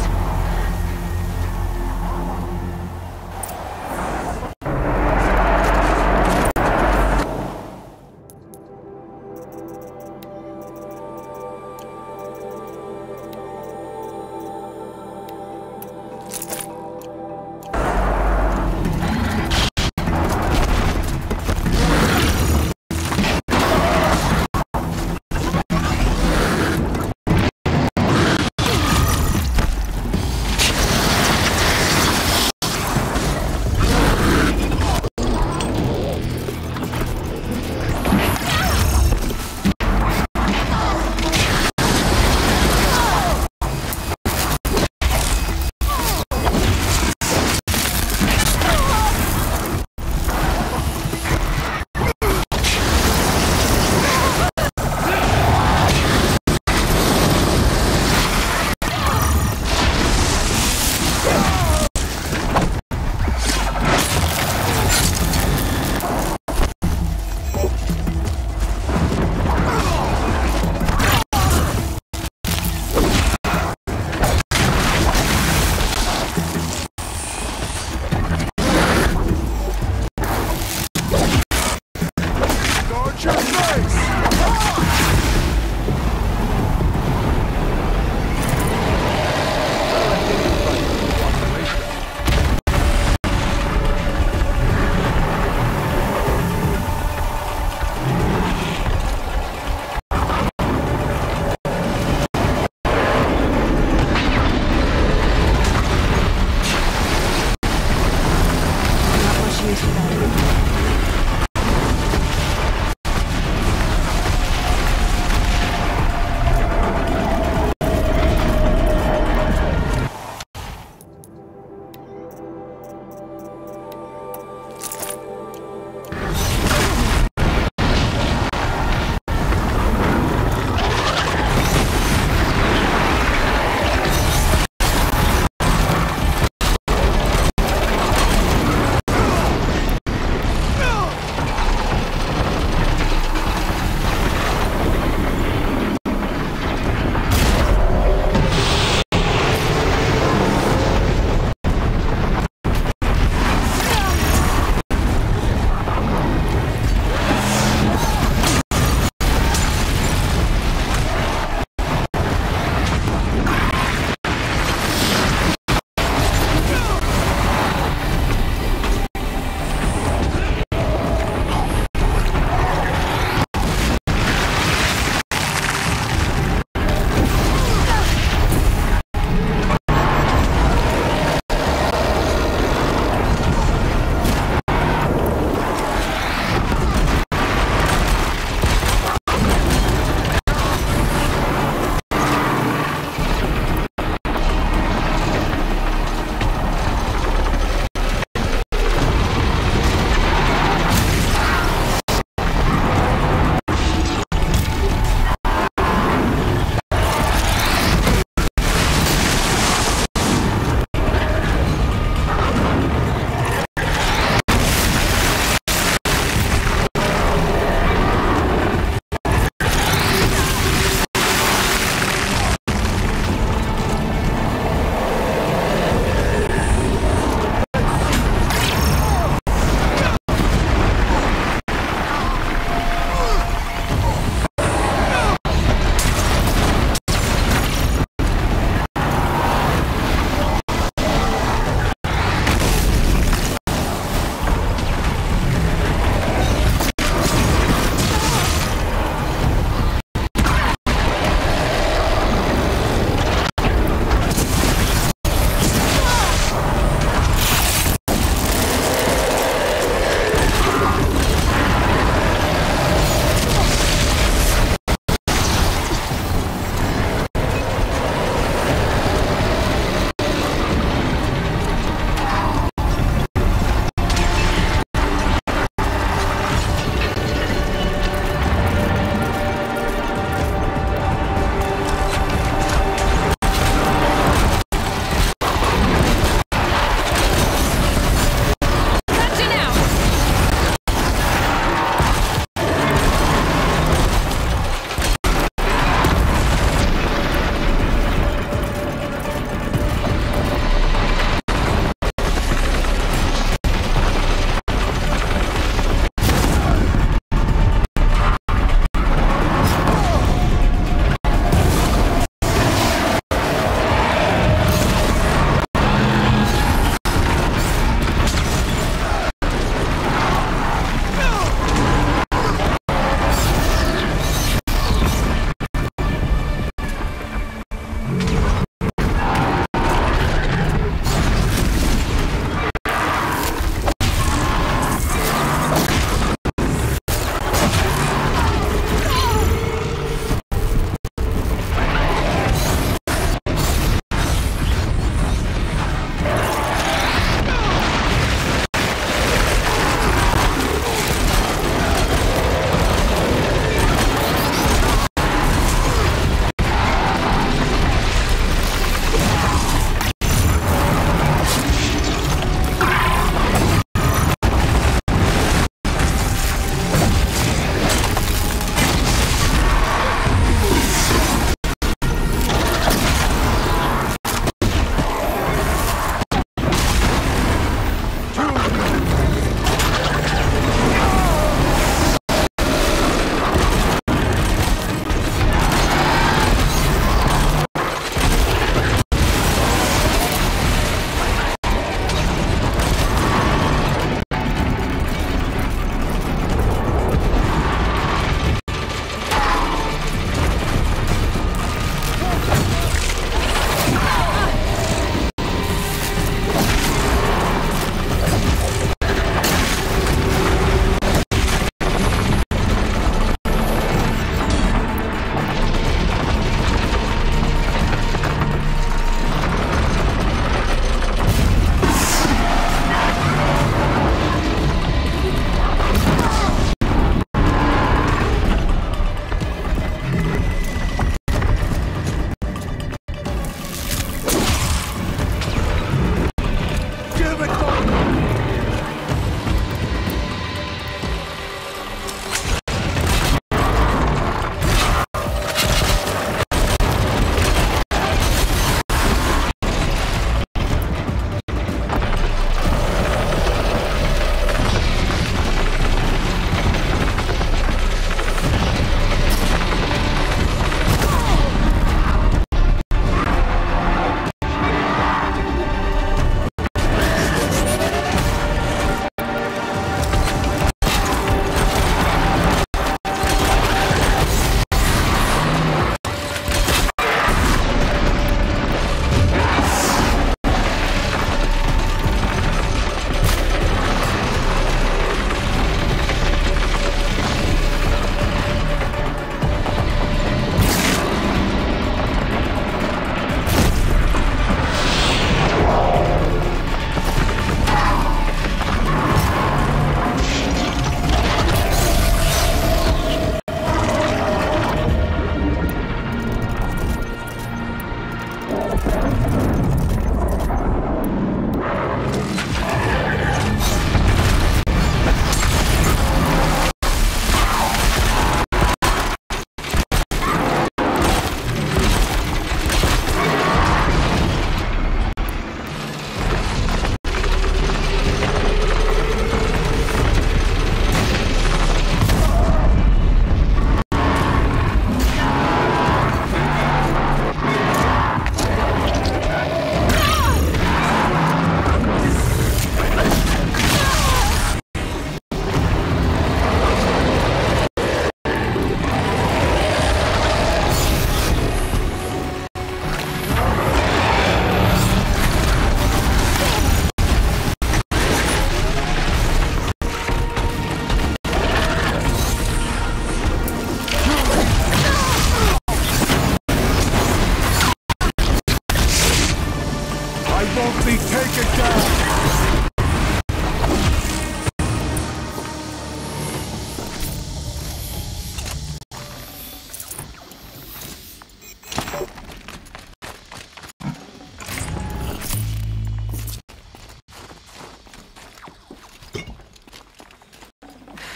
won't be taken down!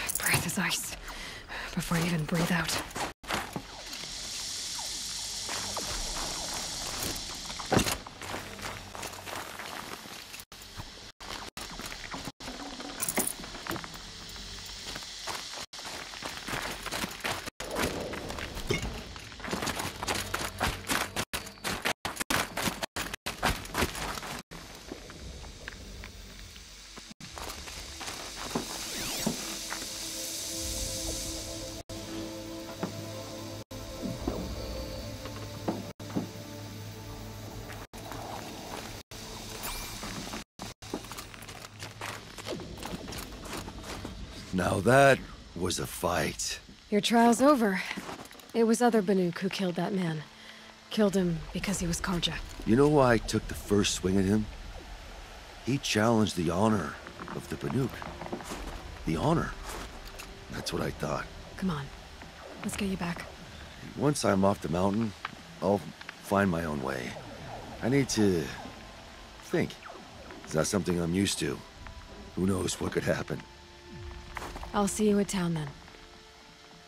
His breath is ice. Before I even breathe out. Now that was a fight. Your trial's over. It was other Banuk who killed that man. Killed him because he was Karja. You know why I took the first swing at him? He challenged the honor of the Banuk. The honor. That's what I thought. Come on. Let's get you back. Once I'm off the mountain, I'll find my own way. I need to think. It's not something I'm used to. Who knows what could happen. I'll see you at town then.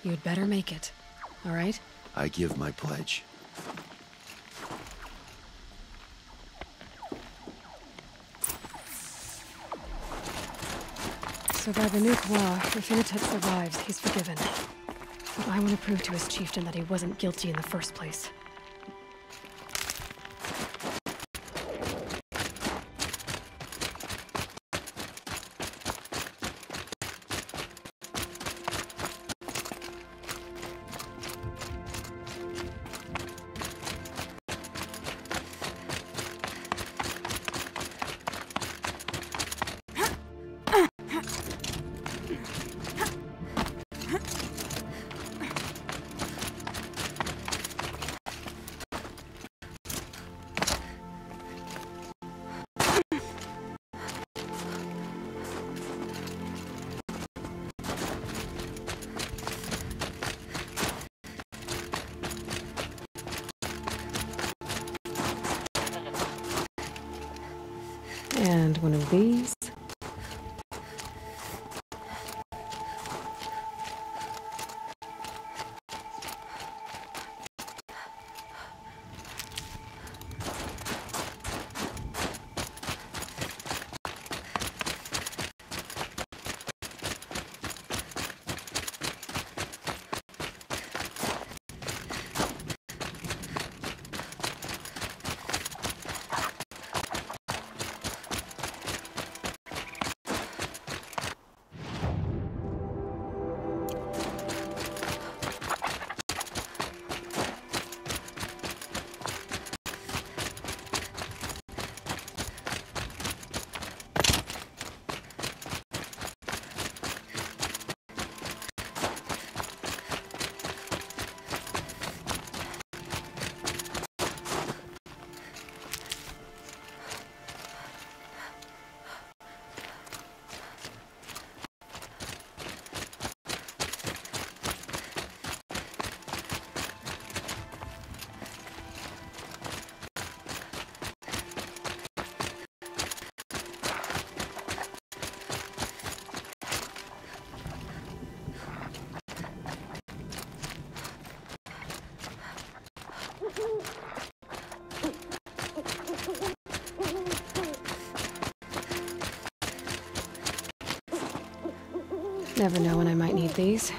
You'd better make it, all right? I give my pledge. So by Banuk law, if Initet survives, he's forgiven. But I want to prove to his chieftain that he wasn't guilty in the first place. And one of these. Never know when I might need these.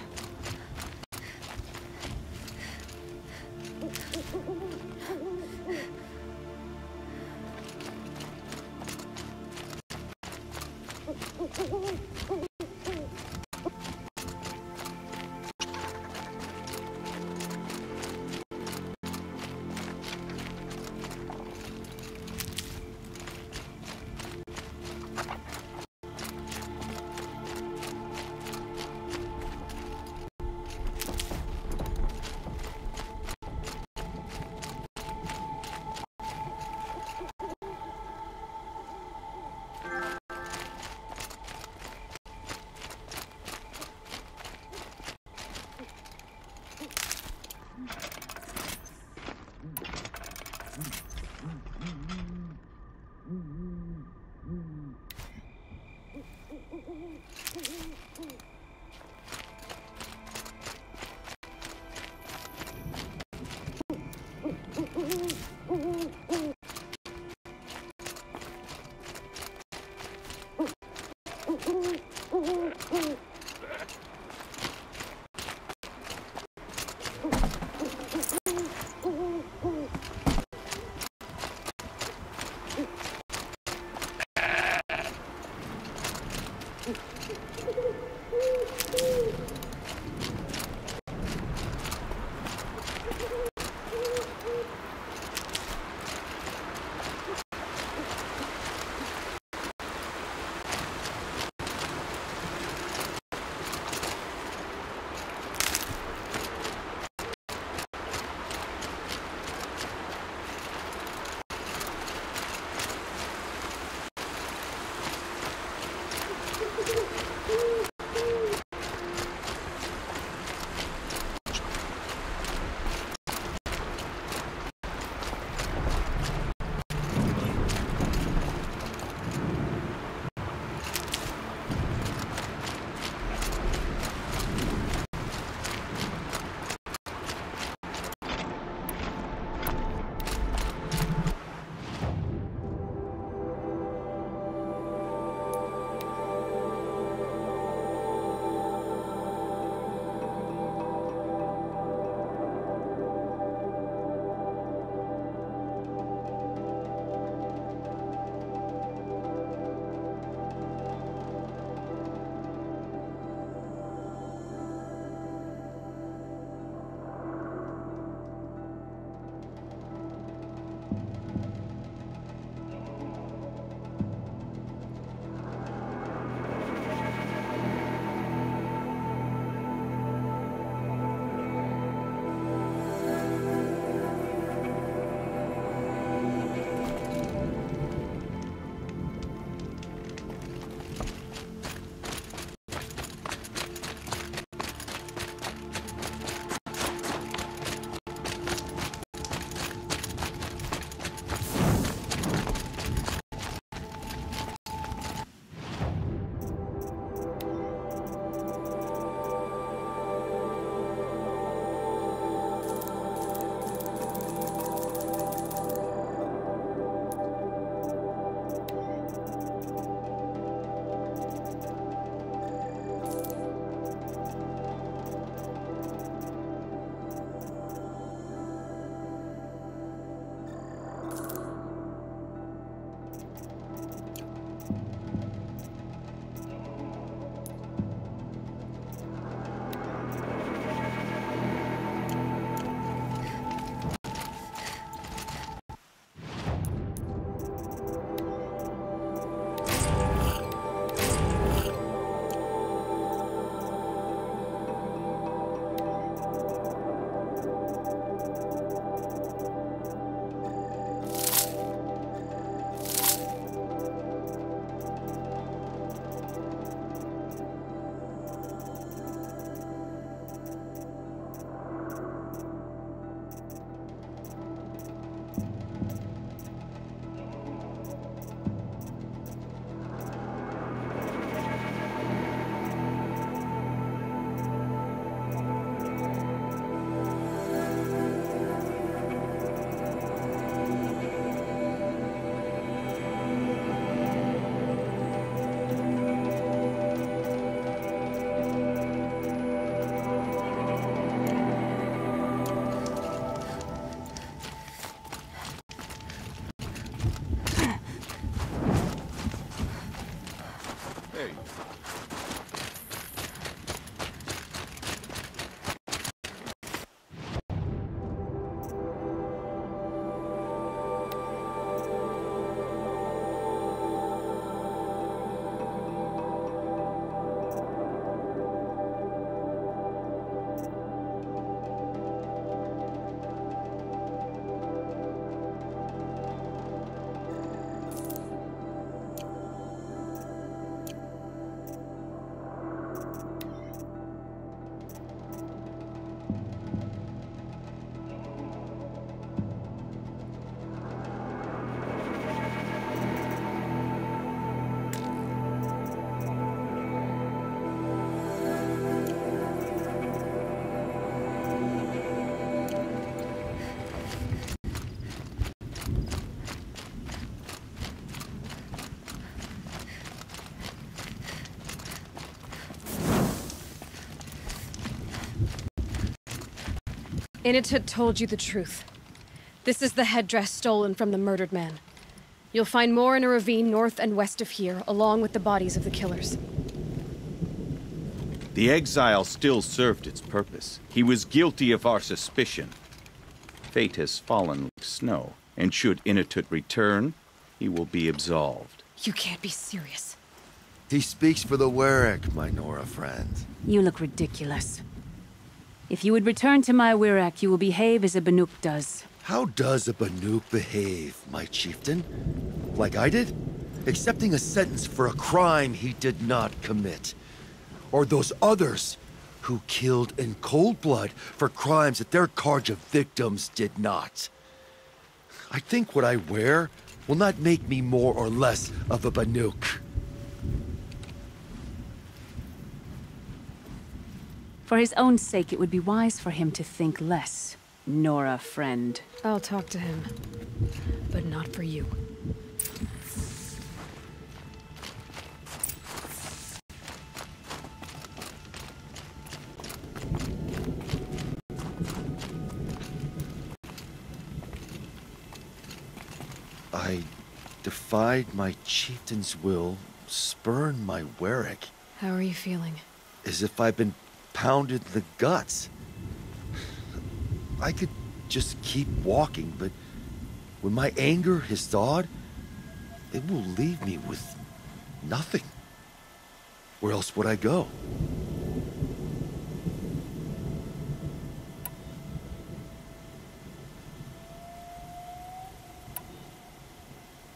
Initut told you the truth. This is the headdress stolen from the murdered man. You'll find more in a ravine north and west of here, along with the bodies of the killers. The exile still served its purpose. He was guilty of our suspicion. Fate has fallen like snow, and should Initut return, he will be absolved. You can't be serious. He speaks for the Werak, my Nora friend. You look ridiculous. If you would return to my Werak, you will behave as a Banuk does. How does a Banuk behave, my chieftain? Like I did? Accepting a sentence for a crime he did not commit. Or those others who killed in cold blood for crimes that their Carja victims did not. I think what I wear will not make me more or less of a Banuk. For his own sake, it would be wise for him to think less. Nora, friend. I'll talk to him, but not for you. I defied my chieftain's will, spurned my Werak. How are you feeling? As if I've been pounded in the guts. I could just keep walking, but when my anger has thawed, it will leave me with nothing. Where else would I go?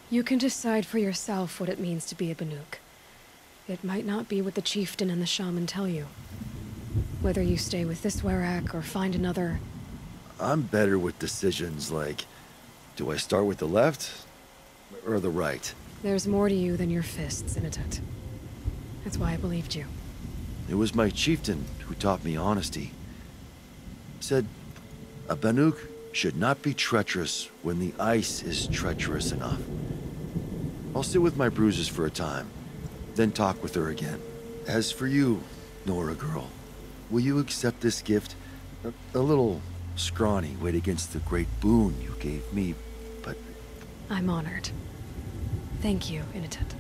You can decide for yourself what it means to be a Banuk. It might not be what the chieftain and the shaman tell you. Whether you stay with this Werak or find another... I'm better with decisions like, do I start with the left or the right? There's more to you than your fists, Initut. That's why I believed you. It was my chieftain who taught me honesty. Said, a Banuk should not be treacherous when the ice is treacherous enough. I'll sit with my bruises for a time, then talk with her again. As for you, Nora girl, will you accept this gift? A little scrawny weighed against the great boon you gave me, but... I'm honored. Thank you, Initut.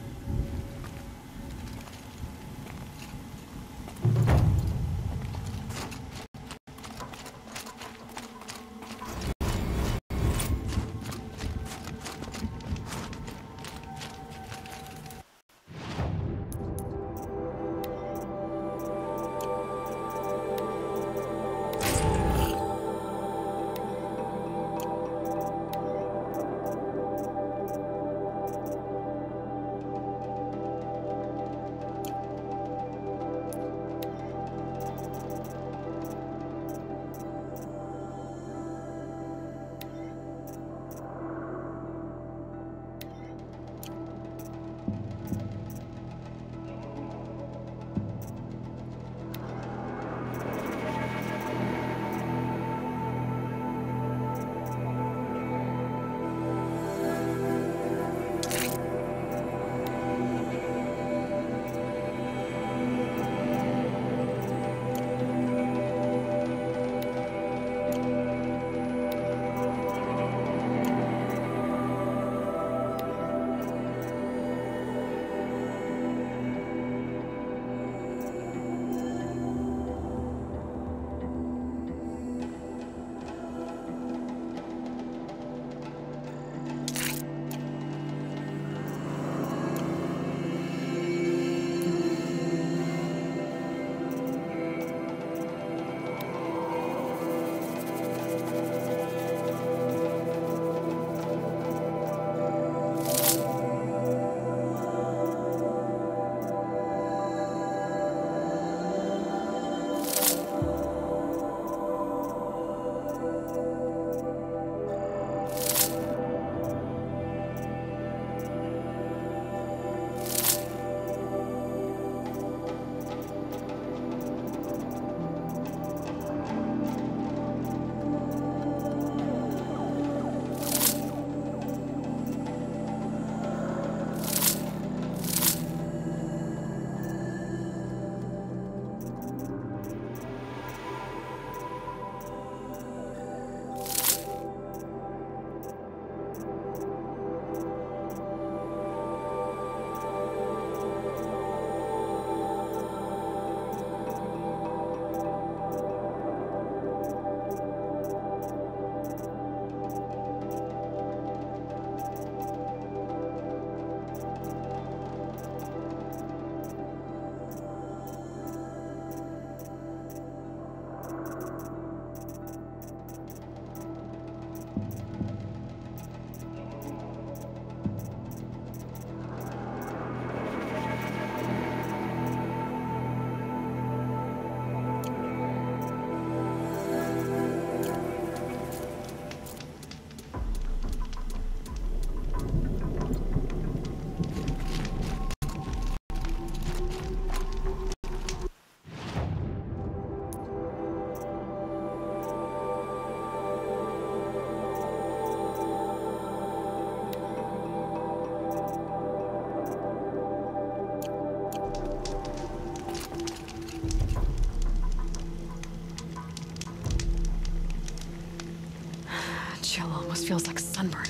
chill almost feels like sunburn.